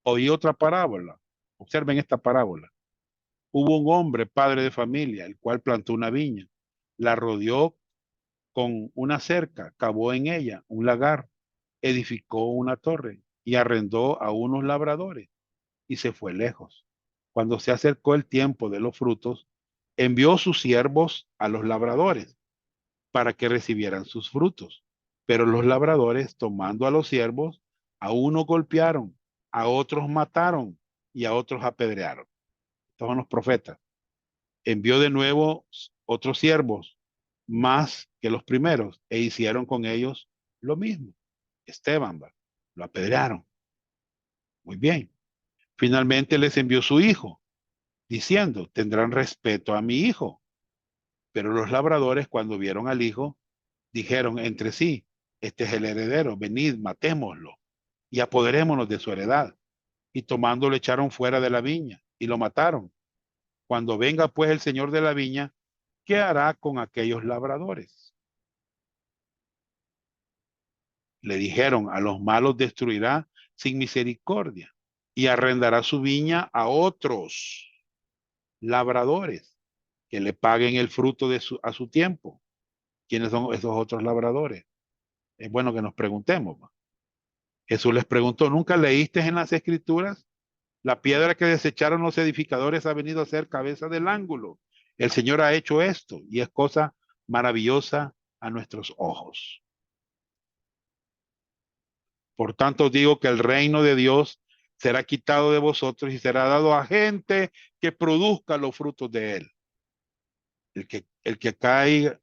Oí otra parábola. Observen esta parábola. Hubo un hombre, padre de familia, el cual plantó una viña, la rodeó con una cerca, cavó en ella un lagar, edificó una torre y arrendó a unos labradores y se fue lejos. Cuando se acercó el tiempo de los frutos, envió sus siervos a los labradores para que recibieran sus frutos. Pero los labradores, tomando a los siervos, a unos golpearon, a otros mataron y a otros apedrearon. Estos son los profetas. Envió de nuevo otros siervos, más que los primeros, e hicieron con ellos lo mismo. Esteban, lo apedrearon. Muy bien. Finalmente les envió su hijo, diciendo, tendrán respeto a mi hijo. Pero los labradores, cuando vieron al hijo, dijeron entre sí, este es el heredero, venid, matémoslo y apoderémonos de su heredad. Y tomándolo echaron fuera de la viña y lo mataron. Cuando venga pues el señor de la viña, ¿qué hará con aquellos labradores? Le dijeron, a los malos destruirá sin misericordia y arrendará su viña a otros labradores que le paguen el fruto a su tiempo. ¿Quiénes son esos otros labradores? Es bueno que nos preguntemos. Jesús les preguntó, ¿nunca leíste en las escrituras? La piedra que desecharon los edificadores ha venido a ser cabeza del ángulo. El Señor ha hecho esto y es cosa maravillosa a nuestros ojos. Por tanto digo que el reino de Dios será quitado de vosotros y será dado a gente que produzca los frutos de él. El que caiga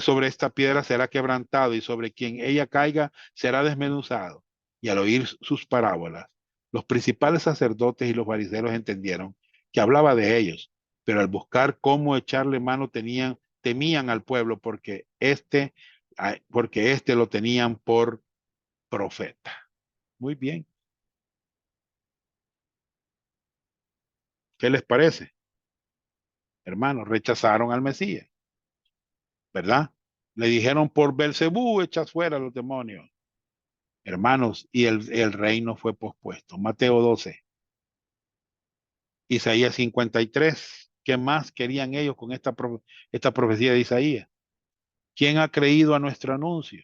sobre esta piedra será quebrantado y sobre quien ella caiga será desmenuzado. Y al oír sus parábolas, los principales sacerdotes y los fariseos entendieron que hablaba de ellos, pero al buscar cómo echarle mano temían al pueblo porque este lo tenían por profeta. Muy bien. ¿Qué les parece? Hermanos, rechazaron al Mesías, ¿verdad? Le dijeron por Belcebú echas fuera a los demonios. Hermanos, y el reino fue pospuesto. Mateo 12. Isaías 53. ¿Qué más querían ellos con esta profecía de Isaías? ¿Quién ha creído a nuestro anuncio?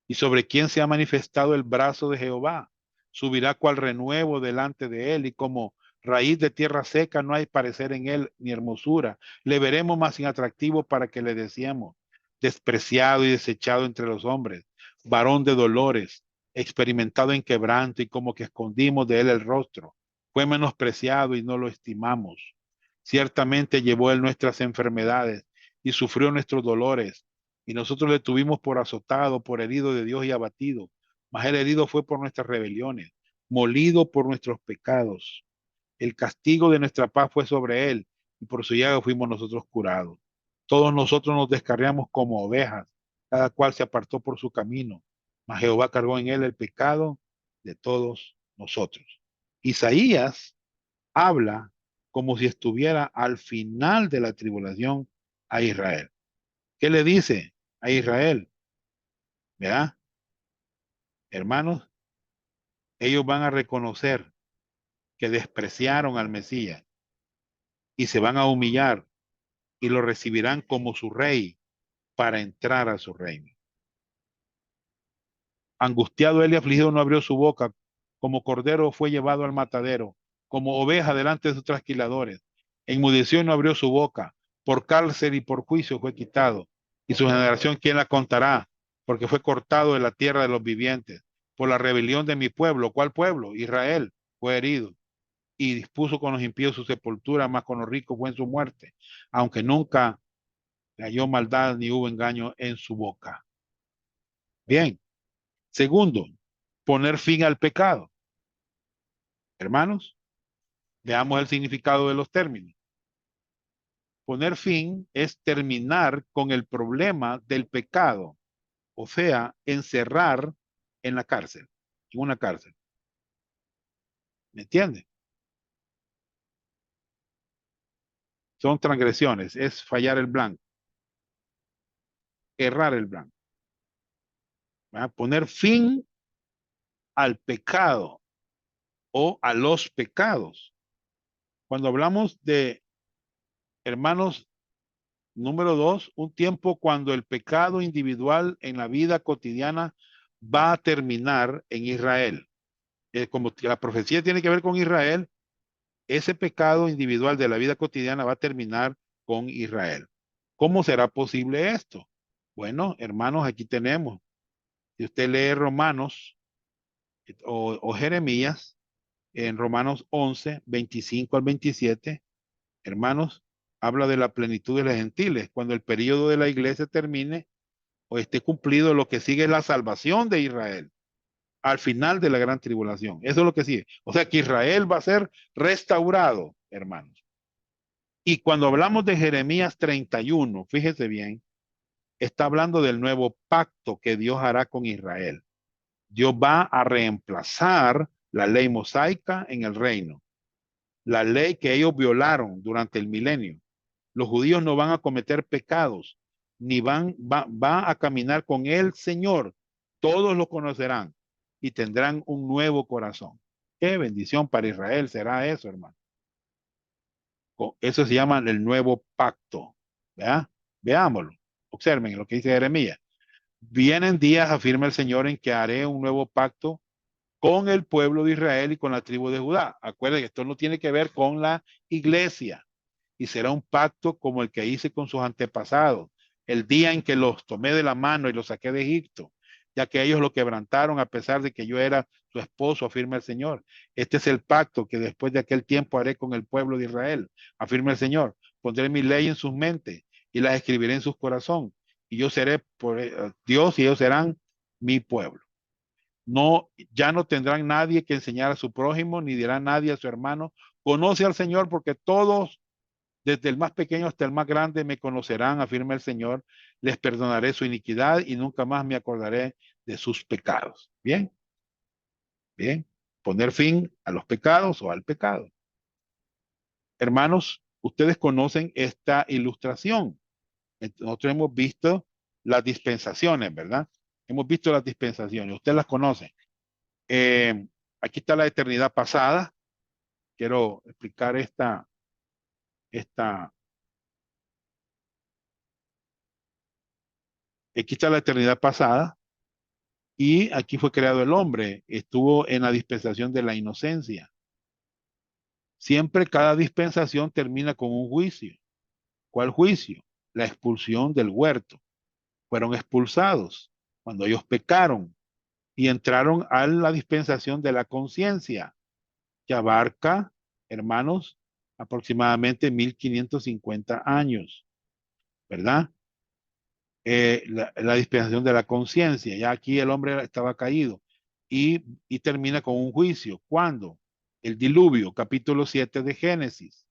¿Y sobre quién se ha manifestado el brazo de Jehová? Subirá cual renuevo delante de él y como raíz de tierra seca no hay parecer en él ni hermosura. Le veremos más inatractivo para que le deseemos. Despreciado y desechado entre los hombres, varón de dolores, experimentado en quebranto y como que escondimos de él el rostro. Fue menospreciado y no lo estimamos. Ciertamente llevó él nuestras enfermedades y sufrió nuestros dolores. Y nosotros le tuvimos por azotado, por herido de Dios y abatido. Mas el herido fue por nuestras rebeliones, molido por nuestros pecados. El castigo de nuestra paz fue sobre él, y por su llaga fuimos nosotros curados. Todos nosotros nos descarriamos como ovejas, cada cual se apartó por su camino. Mas Jehová cargó en él el pecado de todos nosotros. Isaías habla como si estuviera al final de la tribulación a Israel. ¿Qué le dice a Israel? ¿Verdad? Hermanos, ellos van a reconocer que despreciaron al Mesías y se van a humillar y lo recibirán como su rey para entrar a su reino. Angustiado él y afligido no abrió su boca, como cordero fue llevado al matadero, como oveja delante de sus trasquiladores. Enmudeció y no abrió su boca, por cárcel y por juicio fue quitado. Y su generación, ¿quién la contará? Porque fue cortado de la tierra de los vivientes. Por la rebelión de mi pueblo. ¿Cuál pueblo? Israel fue herido. Y dispuso con los impíos su sepultura, más con los ricos fue en su muerte, aunque nunca halló maldad ni hubo engaño en su boca. Bien. Segundo, poner fin al pecado. Hermanos, veamos el significado de los términos. Poner fin es terminar con el problema del pecado, o sea, encerrar en la cárcel, en una cárcel. ¿Me entiende? Son transgresiones, es fallar el blanco, errar el blanco. ¿Verdad? Poner fin al pecado o a los pecados. Cuando hablamos de, hermanos, número 2, un tiempo cuando el pecado individual en la vida cotidiana va a terminar en Israel. como la profecía tiene que ver con Israel, ese pecado individual de la vida cotidiana va a terminar con Israel. ¿Cómo será posible esto? Bueno, hermanos, aquí tenemos. Si usted lee Romanos o Jeremías, en Romanos 11, 25 al 27, hermanos, habla de la plenitud de los gentiles. Cuando el periodo de la iglesia termine o esté cumplido, lo que sigue es la salvación de Israel al final de la gran tribulación. Eso es lo que sigue. O sea que Israel va a ser restaurado, hermanos. Y cuando hablamos de Jeremías 31, fíjese bien, está hablando del nuevo pacto que Dios hará con Israel. Dios va a reemplazar la ley mosaica en el reino, la ley que ellos violaron durante el milenio. Los judíos no van a cometer pecados, ni va a caminar con el Señor. Todos lo conocerán y tendrán un nuevo corazón. Qué bendición para Israel será eso, hermano. Eso se llama el nuevo pacto. ¿Verdad? Veámoslo. Observen lo que dice Jeremías. Vienen días, afirma el Señor, en que haré un nuevo pacto con el pueblo de Israel y con la tribu de Judá. Acuérdense que esto no tiene que ver con la iglesia y será un pacto como el que hice con sus antepasados, el día en que los tomé de la mano y los saqué de Egipto, ya que ellos lo quebrantaron a pesar de que yo era su esposo, afirma el Señor. Este es el pacto que después de aquel tiempo haré con el pueblo de Israel, afirma el Señor. Pondré mi ley en sus mentes y las escribiré en sus corazones. Y yo seré Dios y ellos serán mi pueblo. No, ya no tendrán nadie que enseñar a su prójimo, ni dirá nadie a su hermano, conoce al Señor, porque todos, desde el más pequeño hasta el más grande, me conocerán, afirma el Señor. Les perdonaré su iniquidad y nunca más me acordaré de sus pecados. Bien, bien. Poner fin a los pecados o al pecado. Hermanos, ustedes conocen esta ilustración. Nosotros hemos visto las dispensaciones, ¿verdad? Hemos visto las dispensaciones. Ustedes las conocen. Aquí está la eternidad pasada. Quiero explicar esta. Aquí está la eternidad pasada. Y aquí fue creado el hombre. Estuvo en la dispensación de la inocencia. Siempre cada dispensación termina con un juicio. ¿Cuál juicio? La expulsión del huerto. Fueron expulsados cuando ellos pecaron y entraron a la dispensación de la conciencia, que abarca, hermanos, aproximadamente 1550 años, ¿verdad? La dispensación de la conciencia. Ya aquí el hombre estaba caído y termina con un juicio. ¿Cuándo? El diluvio, capítulo 7 de Génesis.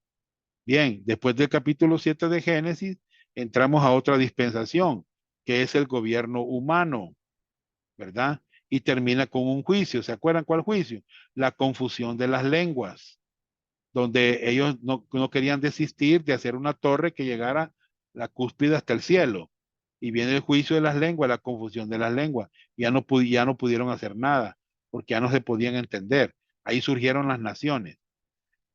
Bien, después del capítulo 7 de Génesis, entramos a otra dispensación, que es el gobierno humano, ¿verdad? Y termina con un juicio. ¿Se acuerdan cuál juicio? La confusión de las lenguas, donde ellos no querían desistir de hacer una torre que llegara la cúspide hasta el cielo. Y viene el juicio de las lenguas, la confusión de las lenguas. Ya no pudieron hacer nada, porque ya no se podían entender. Ahí surgieron las naciones.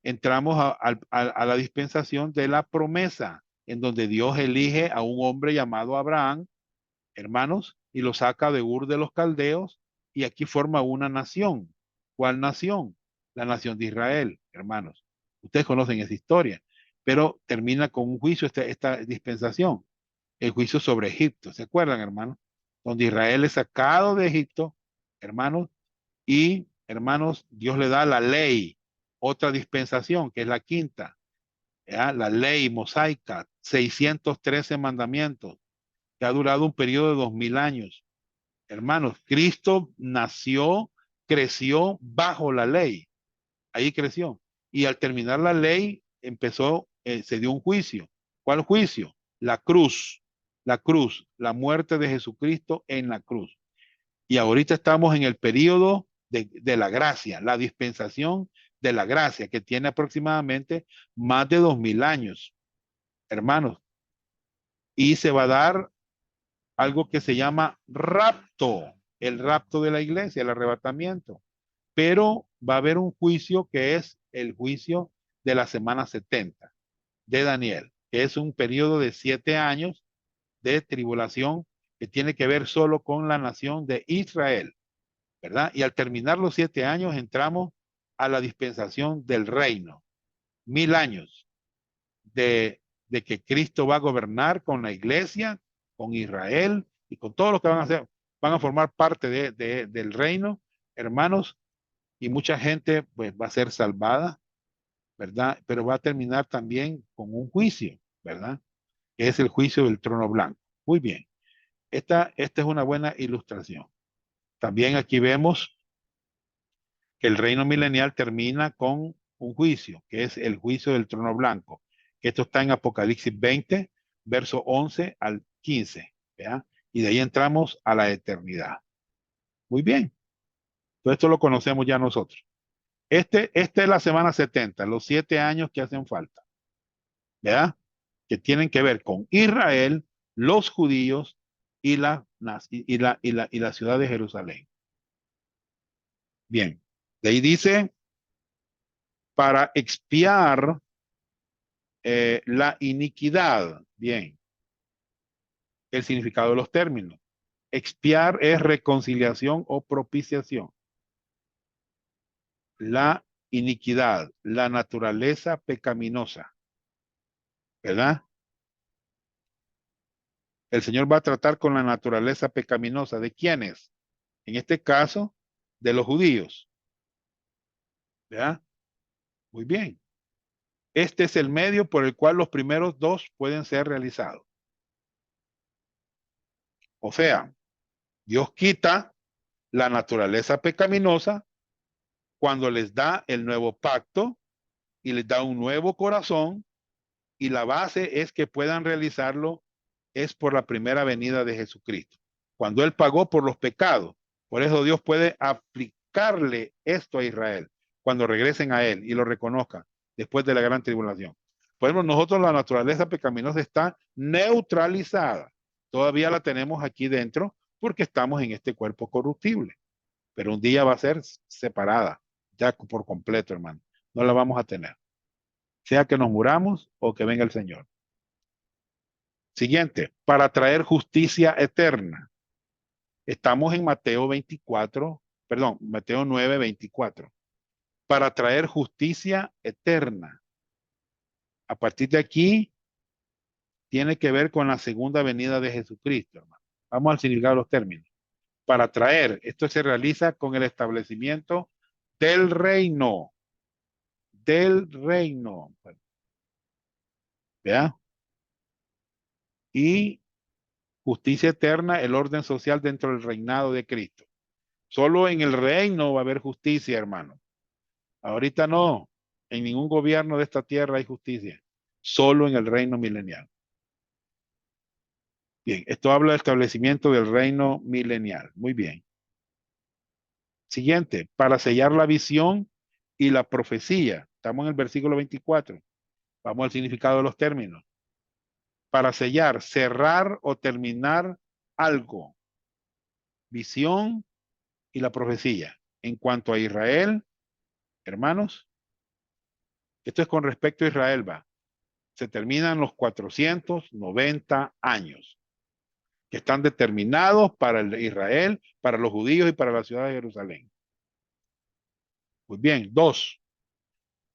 Entramos a la dispensación de la promesa, en donde Dios elige a un hombre llamado Abraham, hermanos, y lo saca de Ur de los Caldeos, y aquí forma una nación. ¿Cuál nación? La nación de Israel, hermanos. Ustedes conocen esa historia, pero termina con un juicio esta dispensación, el juicio sobre Egipto. ¿Se acuerdan, hermanos? Donde Israel es sacado de Egipto, hermanos, y, hermanos, Dios le da la ley, otra dispensación, que es la quinta, ¿ya? La ley mosaica, 613 mandamientos, que ha durado un periodo de 2000 años. Hermanos, Cristo nació, creció bajo la ley. Ahí creció. Y al terminar la ley, se dio un juicio. ¿Cuál juicio? La cruz. La cruz, la muerte de Jesucristo en la cruz. Y ahorita estamos en el periodo de la gracia, la dispensación de la gracia, que tiene aproximadamente más de 2000 años, hermanos. Y se va a dar algo que se llama rapto, el rapto de la iglesia, el arrebatamiento. Pero va a haber un juicio que es el juicio de la semana 70 de Daniel, que es un periodo de 7 años de tribulación que tiene que ver solo con la nación de Israel, ¿verdad? Y al terminar los 7 años entramos a la dispensación del reino. 1000 años de que Cristo va a gobernar con la iglesia, con Israel y con todos los que van a hacer, van a formar parte del reino, hermanos, y mucha gente pues va a ser salvada, ¿verdad? Pero va a terminar también con un juicio, ¿verdad? Que es el juicio del trono blanco. Muy bien. Esta es una buena ilustración. También aquí vemos que el reino milenial termina con un juicio, que es el juicio del trono blanco. Esto está en Apocalipsis 20, verso 11 al 15. ¿Ya? Y de ahí entramos a la eternidad. Muy bien. Todo esto lo conocemos ya nosotros. Esta es la semana 70, los 7 años que hacen falta. ¿Ya? Que tienen que ver con Israel, los judíos y la ciudad de Jerusalén. Bien. De ahí dice, para expiar la iniquidad. Bien. El significado de los términos. Expiar es reconciliación o propiciación. La iniquidad, la naturaleza pecaminosa. ¿Verdad? El Señor va a tratar con la naturaleza pecaminosa. ¿De quiénes? En este caso, de los judíos. ¿Verdad? Muy bien. Este es el medio por el cual los primeros dos pueden ser realizados. O sea, Dios quita la naturaleza pecaminosa cuando les da el nuevo pacto y les da un nuevo corazón, y la base es que puedan realizarlo es por la primera venida de Jesucristo. Cuando Él pagó por los pecados, por eso Dios puede aplicarle esto a Israel cuando regresen a Él y lo reconozcan después de la gran tribulación. Por ejemplo, nosotros la naturaleza pecaminosa está neutralizada. Todavía la tenemos aquí dentro porque estamos en este cuerpo corruptible. Pero un día va a ser separada, ya por completo, hermano. No la vamos a tener. Sea que nos muramos o que venga el Señor. Siguiente, para traer justicia eterna. Estamos en Mateo 24, perdón, Mateo 9, 24. Para traer justicia eterna. A partir de aquí, tiene que ver con la segunda venida de Jesucristo, hermano. Vamos al significado de los términos. Para traer, esto se realiza con el establecimiento del reino. Del reino. ¿Ya? Y justicia eterna, el orden social dentro del reinado de Cristo. Solo en el reino va a haber justicia, hermano. Ahorita no. En ningún gobierno de esta tierra hay justicia. Solo en el reino milenial. Bien, esto habla del establecimiento del reino milenial. Muy bien. Siguiente, para sellar la visión y la profecía. Estamos en el versículo 24. Vamos al significado de los términos. Para sellar, cerrar o terminar algo. Visión y la profecía. En cuanto a Israel, hermanos, esto es con respecto a Israel, va. Se terminan los 490 años que están determinados para el Israel, para los judíos y para la ciudad de Jerusalén. Muy bien, 2.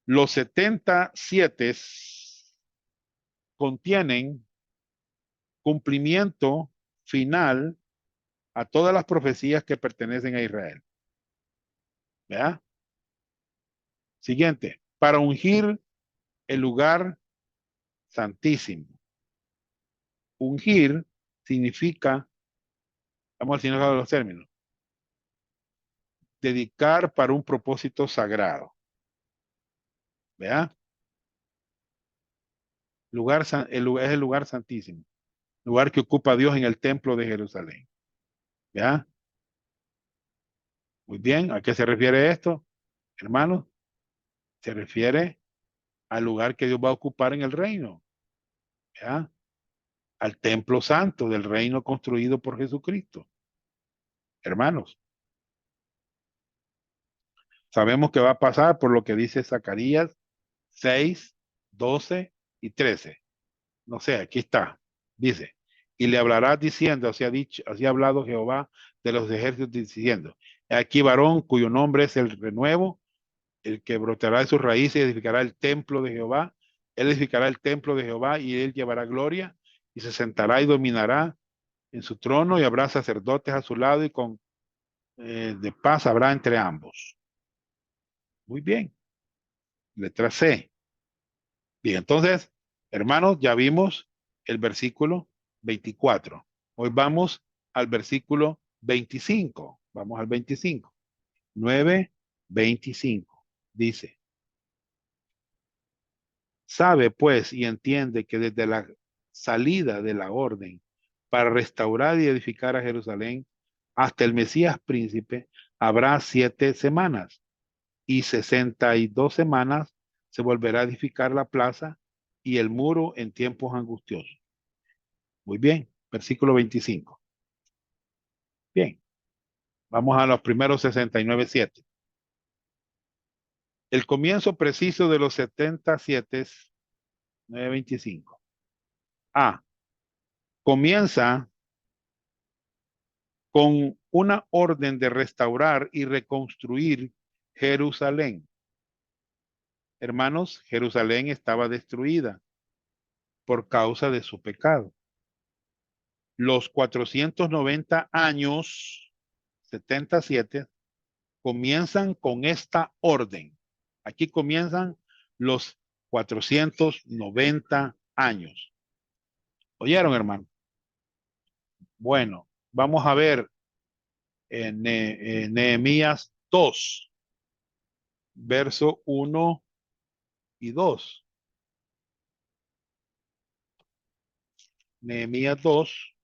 Los 77 contienen cumplimiento final a todas las profecías que pertenecen a Israel. ¿Verdad? Siguiente, para ungir el lugar santísimo. Ungir significa, vamos al significado de los términos, dedicar para un propósito sagrado. ¿Verdad? Es el lugar santísimo. Lugar que ocupa Dios en el templo de Jerusalén. ¿Ya? Muy bien. ¿A qué se refiere esto, hermanos? Se refiere al lugar que Dios va a ocupar en el reino. ¿Ya? Al templo santo del reino construido por Jesucristo. Hermanos, sabemos que va a pasar por lo que dice Zacarías 6, 12 y 13. No sé, aquí está. Dice, y le hablarás diciendo, así ha hablado Jehová de los ejércitos diciendo, Aquí varón cuyo nombre es el renuevo, el que brotará de sus raíces y edificará el templo de Jehová. Él edificará el templo de Jehová y él llevará gloria y se sentará y dominará en su trono y habrá sacerdotes a su lado y con de paz habrá entre ambos. Muy bien. Letra C. Bien, entonces, hermanos, ya vimos el versículo 24. Hoy vamos al versículo 25. Vamos al 25. 9:25. Dice, sabe pues y entiende que desde la salida de la orden para restaurar y edificar a Jerusalén hasta el Mesías príncipe habrá 7 semanas y 62 semanas se volverá a edificar la plaza y el muro en tiempos angustiosos. Muy bien, versículo 25. Bien, vamos a los primeros 69:7. El comienzo preciso de los 77 es 9:25. A. Comienza con una orden de restaurar y reconstruir Jerusalén. Hermanos, Jerusalén estaba destruida por causa de su pecado. Los 490 años, 77, comienzan con esta orden. Aquí comienzan los 490 años. ¿Oyeron, hermano? Bueno, vamos a ver en Nehemías 2, verso 1 y 2. Nehemías 2,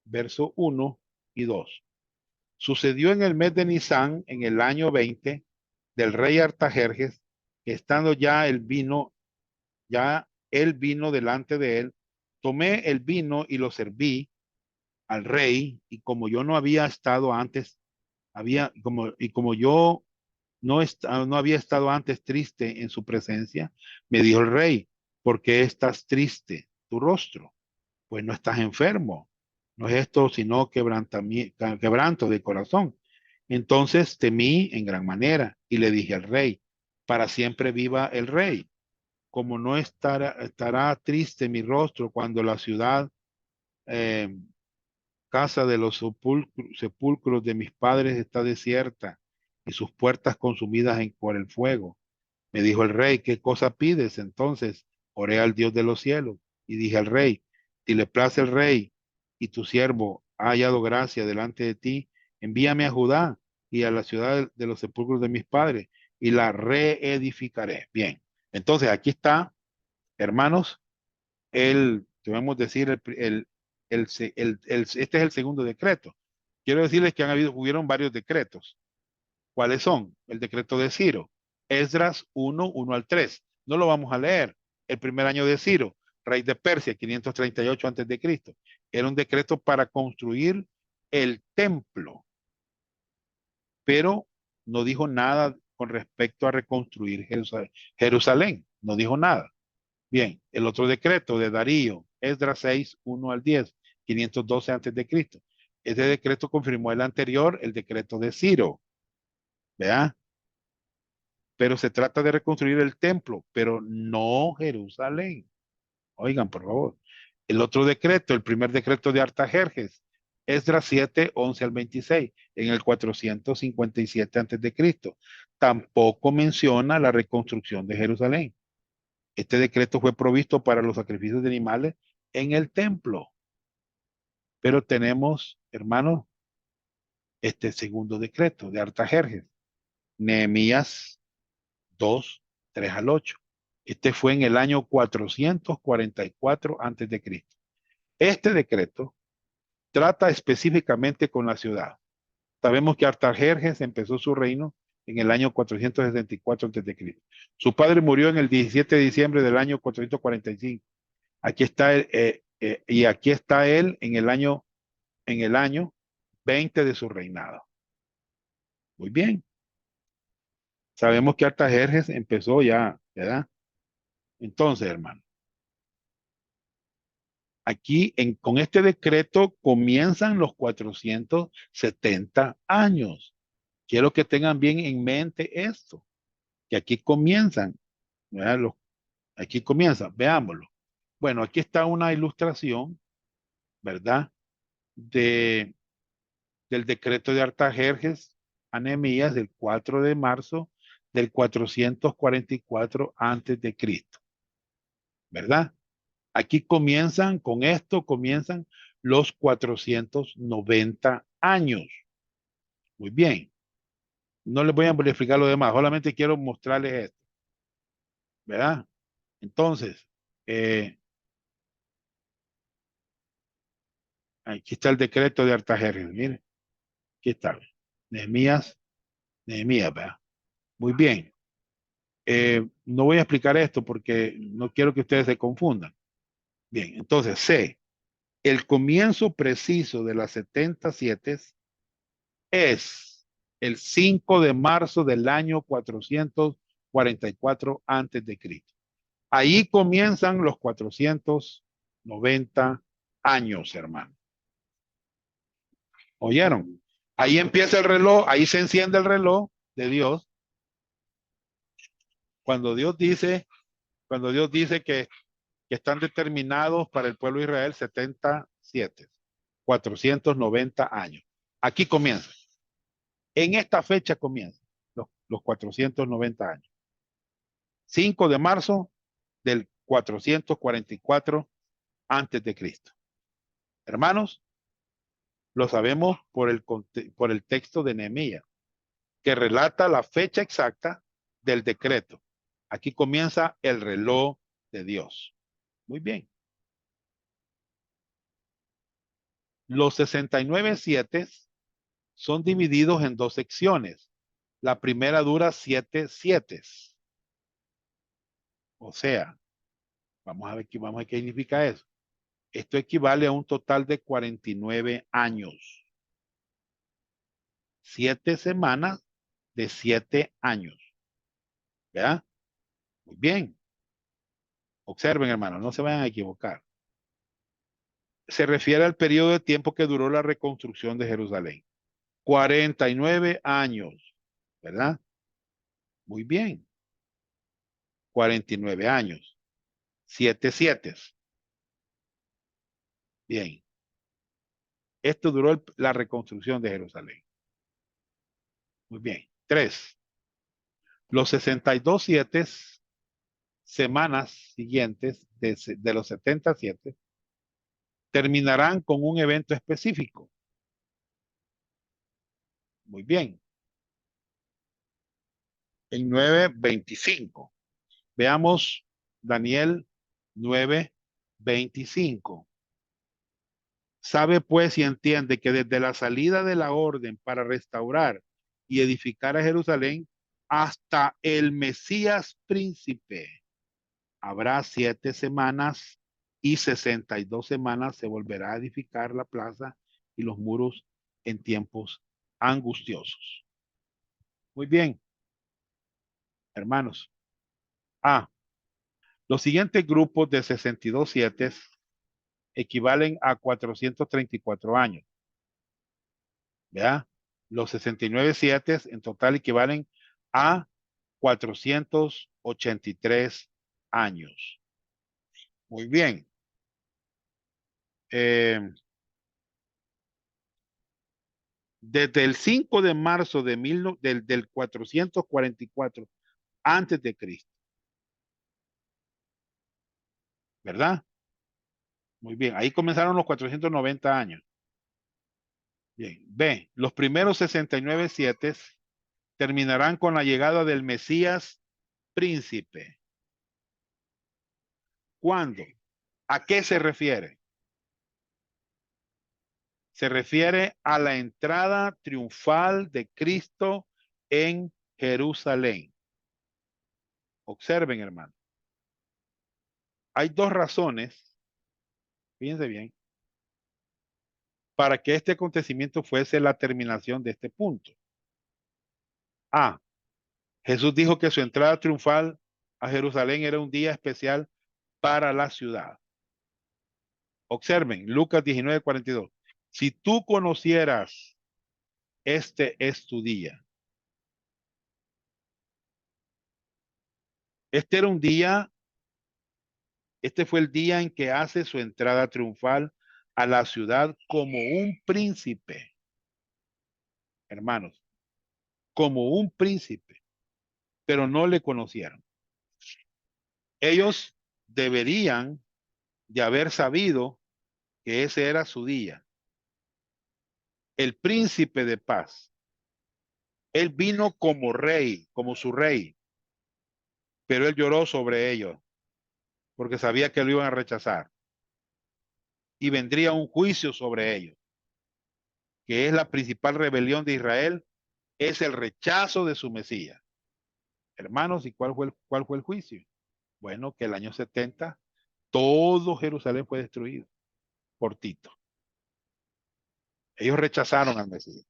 verso 1 y 2. Sucedió en el mes de Nisán, en el año 20, del rey Artajerjes, que estando ya el vino, ya el vino delante de él, tomé el vino y lo serví al rey, y como yo no había estado antes, como yo no había estado antes triste en su presencia, me dijo el rey, ¿por qué estás triste tu rostro? Pues no estás enfermo. No es esto sino quebranto de corazón. Entonces temí en gran manera y le dije al rey, para siempre viva el rey. Como no estará triste mi rostro cuando la ciudad, eh, casa de los sepulcros de mis padres está desierta y sus puertas consumidas por el fuego. Me dijo el rey, ¿qué cosa pides? Entonces oré al Dios de los cielos y dije al rey, si le place el rey y tu siervo ha hallado gracia delante de ti, envíame a Judá y a la ciudad de los sepulcros de mis padres y la reedificaré. Bien, entonces aquí está, hermanos, debemos decir, este es el segundo decreto. Quiero decirles que hubieron varios decretos. ¿Cuáles son? El decreto de Ciro. Esdras 1 al 3. No lo vamos a leer. El primer año de Ciro, rey de Persia, 538 antes de Cristo. Era un decreto para construir el templo, pero no dijo nada con respecto a reconstruir Jerusalén. No dijo nada. Bien, el otro decreto de Darío, Esdras 6, 1 al 10, 512 antes de Cristo. Este decreto confirmó el anterior, el decreto de Ciro. ¿Vea? Pero se trata de reconstruir el templo, pero no Jerusalén. Oigan, por favor. El otro decreto, el primer decreto de Artajerjes, Esdras 7, 11 al 26, en el 457 antes de Cristo. Tampoco menciona la reconstrucción de Jerusalén. Este decreto fue provisto para los sacrificios de animales en el templo. Pero tenemos, hermanos, este segundo decreto de Artajerjes, Nehemías 2, 3 al 8. Este fue en el año 444 antes de Cristo. Este decreto trata específicamente con la ciudad. Sabemos que Artajerjes empezó su reino en el año 464 antes de Cristo. Su padre murió en el 17 de diciembre del año 445. Aquí está y aquí está él en el año 20 de su reinado. Muy bien. Sabemos que Artajerjes empezó ya, ¿verdad? Entonces, hermano, aquí con este decreto comienzan los 470 años. Quiero que tengan bien en mente esto, que aquí comienzan, ¿verdad? Aquí comienza, veámoslo. Bueno, aquí está una ilustración, ¿verdad? De, del decreto de Artajerjes a Nehemías del 4 de marzo del 444 antes de Cristo, ¿verdad? Aquí comienzan, con esto comienzan los 490 años. Muy bien. No les voy a explicar lo demás, solamente quiero mostrarles esto, ¿verdad? Entonces, aquí está el decreto de Artajerjes, miren, aquí está. Nehemías, ¿verdad? Muy bien. No voy a explicar esto porque no quiero que ustedes se confundan. Bien, entonces C, el comienzo preciso de las 77 es el 5 de marzo del año 444 antes de Cristo. Ahí comienzan los 490 años, hermano. ¿Oyeron? Ahí empieza el reloj, ahí se enciende el reloj de Dios. Cuando Dios dice, que están determinados para el pueblo de Israel 77, 490 años. Aquí comienza. En esta fecha comienza los 490 años. 5 de marzo del 444 antes de Cristo. Hermanos, lo sabemos por el texto de Nehemías, que relata la fecha exacta del decreto. Aquí comienza el reloj de Dios. Muy bien. Los 69 son divididos en dos secciones. La primera dura 7 sietes. O sea, vamos a ver qué significa eso. Esto equivale a un total de 49 años. 7 semanas de 7 años. ¿Verdad? Muy bien. Observen, hermanos, no se vayan a equivocar. Se refiere al periodo de tiempo que duró la reconstrucción de Jerusalén. 49 años. ¿Verdad? Muy bien. 49 años. 7 sietes. Bien. Esto duró la reconstrucción de Jerusalén. Muy bien. 3. Los 62 semanas siguientes de los 77 terminarán con un evento específico. Muy bien. En 9:25. Veamos Daniel 9:25. Sabe pues y entiende que desde la salida de la orden para restaurar y edificar a Jerusalén hasta el Mesías príncipe habrá 7 semanas y 62 semanas se volverá a edificar la plaza y los muros en tiempos angustiosos. Muy bien, hermanos. Los siguientes grupos de 62 siete equivalen a 434 años. ¿Ya? Los 69 siete en total equivalen a 483 años. Muy bien. Desde el 5 de marzo del 444 antes de Cristo. ¿Verdad? Muy bien. Ahí comenzaron los 490 años. Bien. B. Los primeros 69 siete terminarán con la llegada del Mesías príncipe. ¿Cuándo? ¿A qué se refiere? Se refiere a la entrada triunfal de Cristo en Jerusalén. Observen, hermano. Hay dos razones, fíjense bien, para que este acontecimiento fuese la terminación de este punto. A. Jesús dijo que su entrada triunfal a Jerusalén era un día especial para la ciudad. Observen, Lucas 19:42. Si tú conocieras, este es tu día. Este era un día, este fue el día en que hace su entrada triunfal a la ciudad como un príncipe, hermanos, como un príncipe, pero no le conocieron. Ellos deberían de haber sabido que ese era su día. El príncipe de paz. Él vino como rey, como su rey, pero él lloró sobre ellos porque sabía que lo iban a rechazar y vendría un juicio sobre ellos, que es la principal rebelión de Israel, es el rechazo de su Mesías. Hermanos, ¿y cuál fue el juicio? Bueno, que el año 70 todo Jerusalén fue destruido por Tito. Ellos rechazaron al Mesías.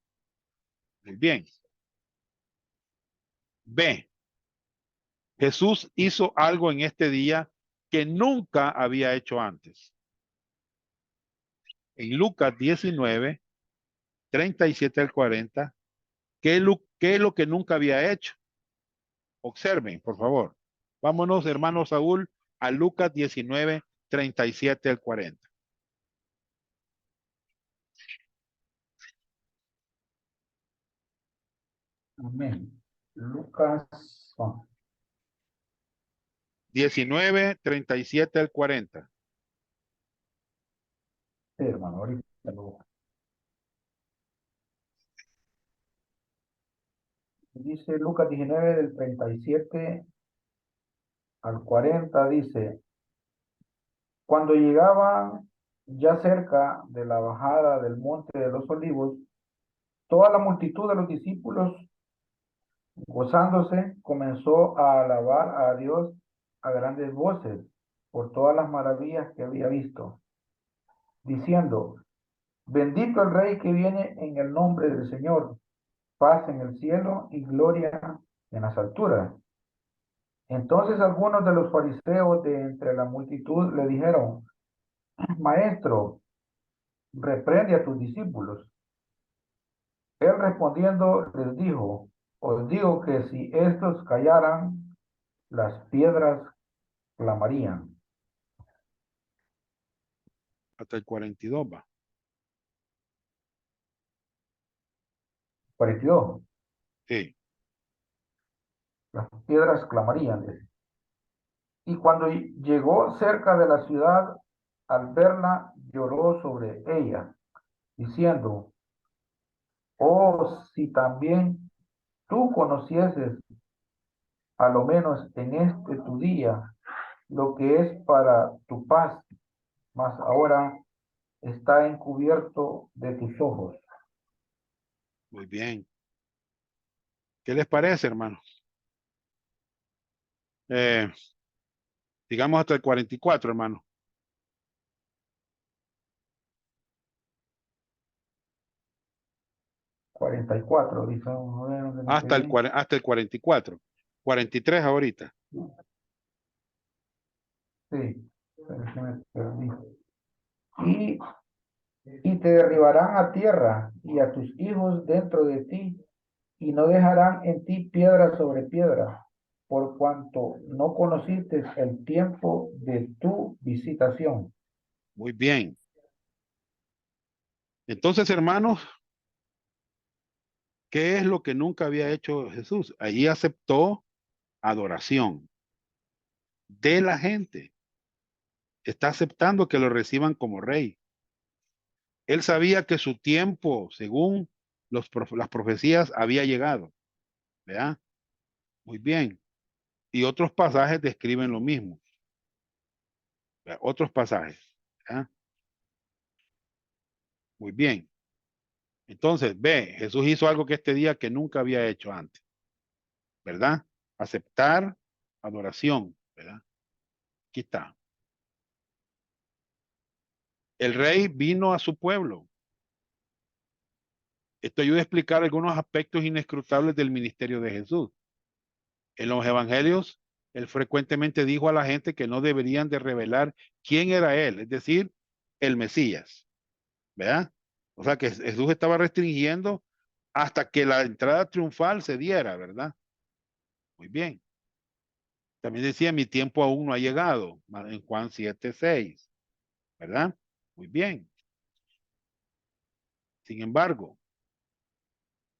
Muy bien. B. Jesús hizo algo en este día que nunca había hecho antes. En Lucas 19, 37 al 40, ¿qué es lo que nunca había hecho? Observen, por favor. Vámonos, hermano Saúl, a Lucas 19, 37 al 40. Amén. Lucas, 19, 37 al 40. sí, hermano, ahorita lo dice Lucas 19 del 37 al 40, dice, cuando llegaban ya cerca de la bajada del monte de los olivos, toda la multitud de los discípulos, gozándose, comenzó a alabar a Dios a grandes voces por todas las maravillas que había visto, diciendo, bendito el Rey que viene en el nombre del Señor, paz en el cielo y gloria en las alturas. Entonces algunos de los fariseos de entre la multitud le dijeron, Maestro, reprende a tus discípulos. Él respondiendo les dijo, os digo que si estos callaran, las piedras clamarían. Hasta el 42 va. 42. Sí. Las piedras clamarían. Y cuando llegó cerca de la ciudad, al verla, lloró sobre ella, diciendo, oh, si también tú conocieses, a lo menos en este tu día, lo que es para tu paz, mas ahora está encubierto de tus ojos. Muy bien. ¿Qué les parece, hermano? Digamos hasta el 44, hermano. 44, dice, Hasta el 44. 43 ahorita. sí, pero se me perdí. Y, y te derribarán a tierra y a tus hijos dentro de ti, y no dejarán en ti piedra sobre piedra, por cuanto no conociste el tiempo de tu visitación. Muy bien. Entonces, hermanos, ¿qué es lo que nunca había hecho Jesús? Allí aceptó adoración de la gente. Está aceptando que lo reciban como rey. Él sabía que su tiempo, según las profecías, había llegado. ¿Verdad? Muy bien. Y otros pasajes describen lo mismo. ¿Verdad? Otros pasajes. ¿Verdad? Muy bien. Entonces, ve, Jesús hizo algo que este día que nunca había hecho antes. ¿Verdad? Aceptar adoración. ¿Verdad? Aquí está. El rey vino a su pueblo. Esto ayuda a explicar algunos aspectos inescrutables del ministerio de Jesús. En los evangelios, él frecuentemente dijo a la gente que no deberían de revelar quién era él, es decir, el Mesías. ¿Verdad? O sea que Jesús estaba restringiendo hasta que la entrada triunfal se diera, ¿verdad? Muy bien. También decía, mi tiempo aún no ha llegado, en Juan 7:6, ¿verdad? Muy bien. Sin embargo,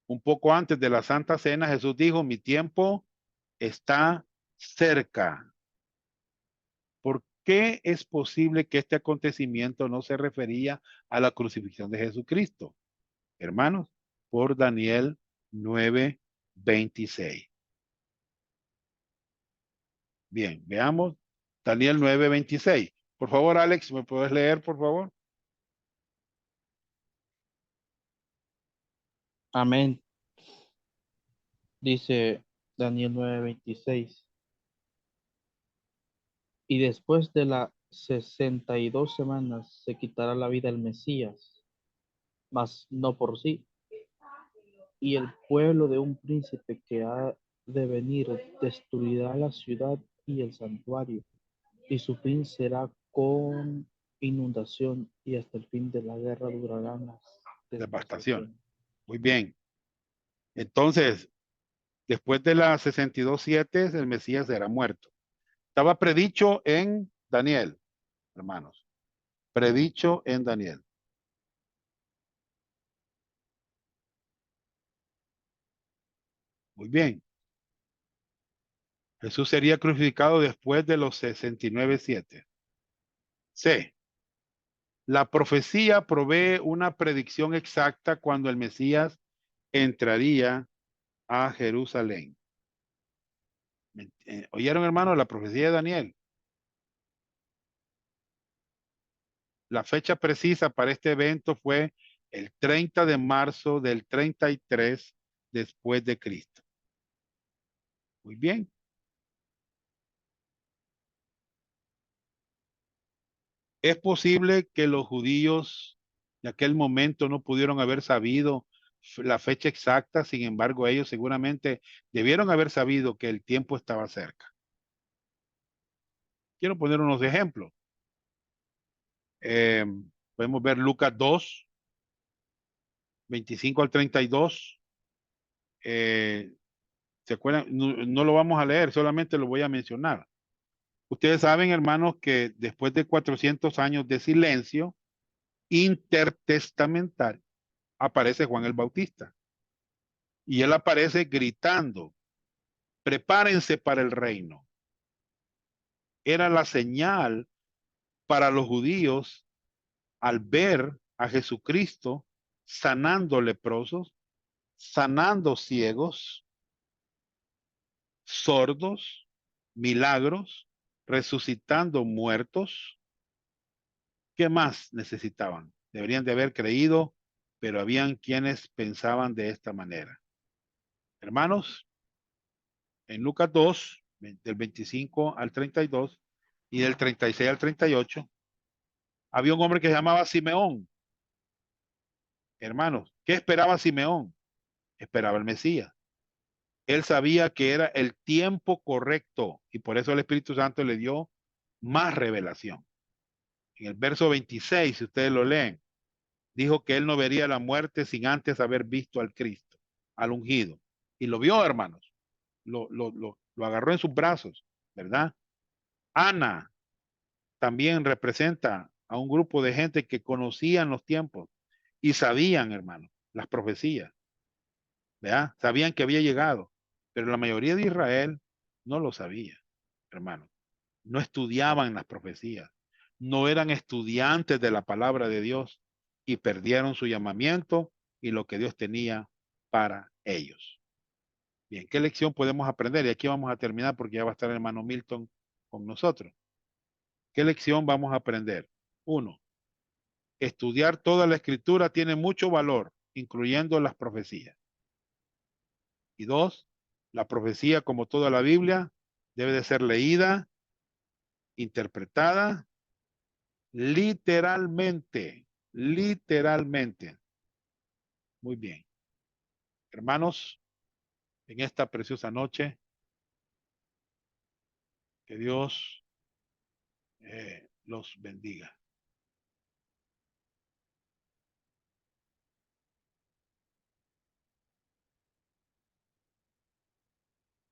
un poco antes de la Santa Cena, Jesús dijo, mi tiempo está cerca. ¿Por qué es posible que este acontecimiento no se refería a la crucifixión de Jesucristo? Hermanos, por Daniel 9:26. Bien, veamos Daniel 9:26. Por favor, Alex, ¿me puedes leer, por favor? Amén. Dice Daniel 9:26. Y después de las 62 semanas se quitará la vida el Mesías, mas no por sí. Y el pueblo de un príncipe que ha de venir destruirá la ciudad y el santuario, y su fin será con inundación, y hasta el fin de la guerra durarán las Devastación. devastaciones. Muy bien. Entonces, después de las 62:7, el Mesías será muerto. Estaba predicho en Daniel, hermanos. Predicho en Daniel. Muy bien. Jesús sería crucificado después de los 69:7. C. La profecía provee una predicción exacta cuando el Mesías entraría a Jerusalén. ¿Oyeron, hermanos, la profecía de Daniel? La fecha precisa para este evento fue el 30 de marzo del 33 después de Cristo. Muy bien. Es posible que los judíos de aquel momento no pudieron haber sabido la fecha exacta, sin embargo, ellos seguramente debieron haber sabido que el tiempo estaba cerca. Quiero poner unos ejemplos. Eh, Podemos ver Lucas 2, 25 al 32. ¿Se acuerdan? No, no lo vamos a leer, solamente lo voy a mencionar. Ustedes saben, hermanos, que después de 400 años de silencio intertestamental, aparece Juan el Bautista. Y él aparece gritando, prepárense para el reino. Era la señal para los judíos al ver a Jesucristo sanando leprosos, sanando ciegos, sordos, milagros, resucitando muertos. ¿Qué más necesitaban? Deberían de haber creído, pero habían quienes pensaban de esta manera. Hermanos, en Lucas 2, del 25 al 32 y del 36 al 38, había un hombre que se llamaba Simeón. Hermanos, ¿qué esperaba Simeón? Esperaba el Mesías. Él sabía que era el tiempo correcto y por eso el Espíritu Santo le dio más revelación. En el verso 26, si ustedes lo leen, dijo que él no vería la muerte sin antes haber visto al Cristo, al ungido. Y lo vio, hermanos. Lo agarró en sus brazos, ¿verdad? Ana también representa a un grupo de gente que conocían los tiempos y sabían, hermanos, las profecías, ¿verdad? Sabían que había llegado, pero la mayoría de Israel no lo sabía, hermanos. No estudiaban las profecías, no eran estudiantes de la palabra de Dios y perdieron su llamamiento y lo que Dios tenía para ellos. Bien, ¿qué lección podemos aprender? Y aquí vamos a terminar porque ya va a estar el hermano Milton con nosotros. ¿Qué lección vamos a aprender? Uno, estudiar toda la escritura tiene mucho valor, incluyendo las profecías. Y dos, la profecía, como toda la Biblia, debe de ser leída, interpretada literalmente, literalmente. Muy bien. Hermanos, en esta preciosa noche, que Dios los bendiga.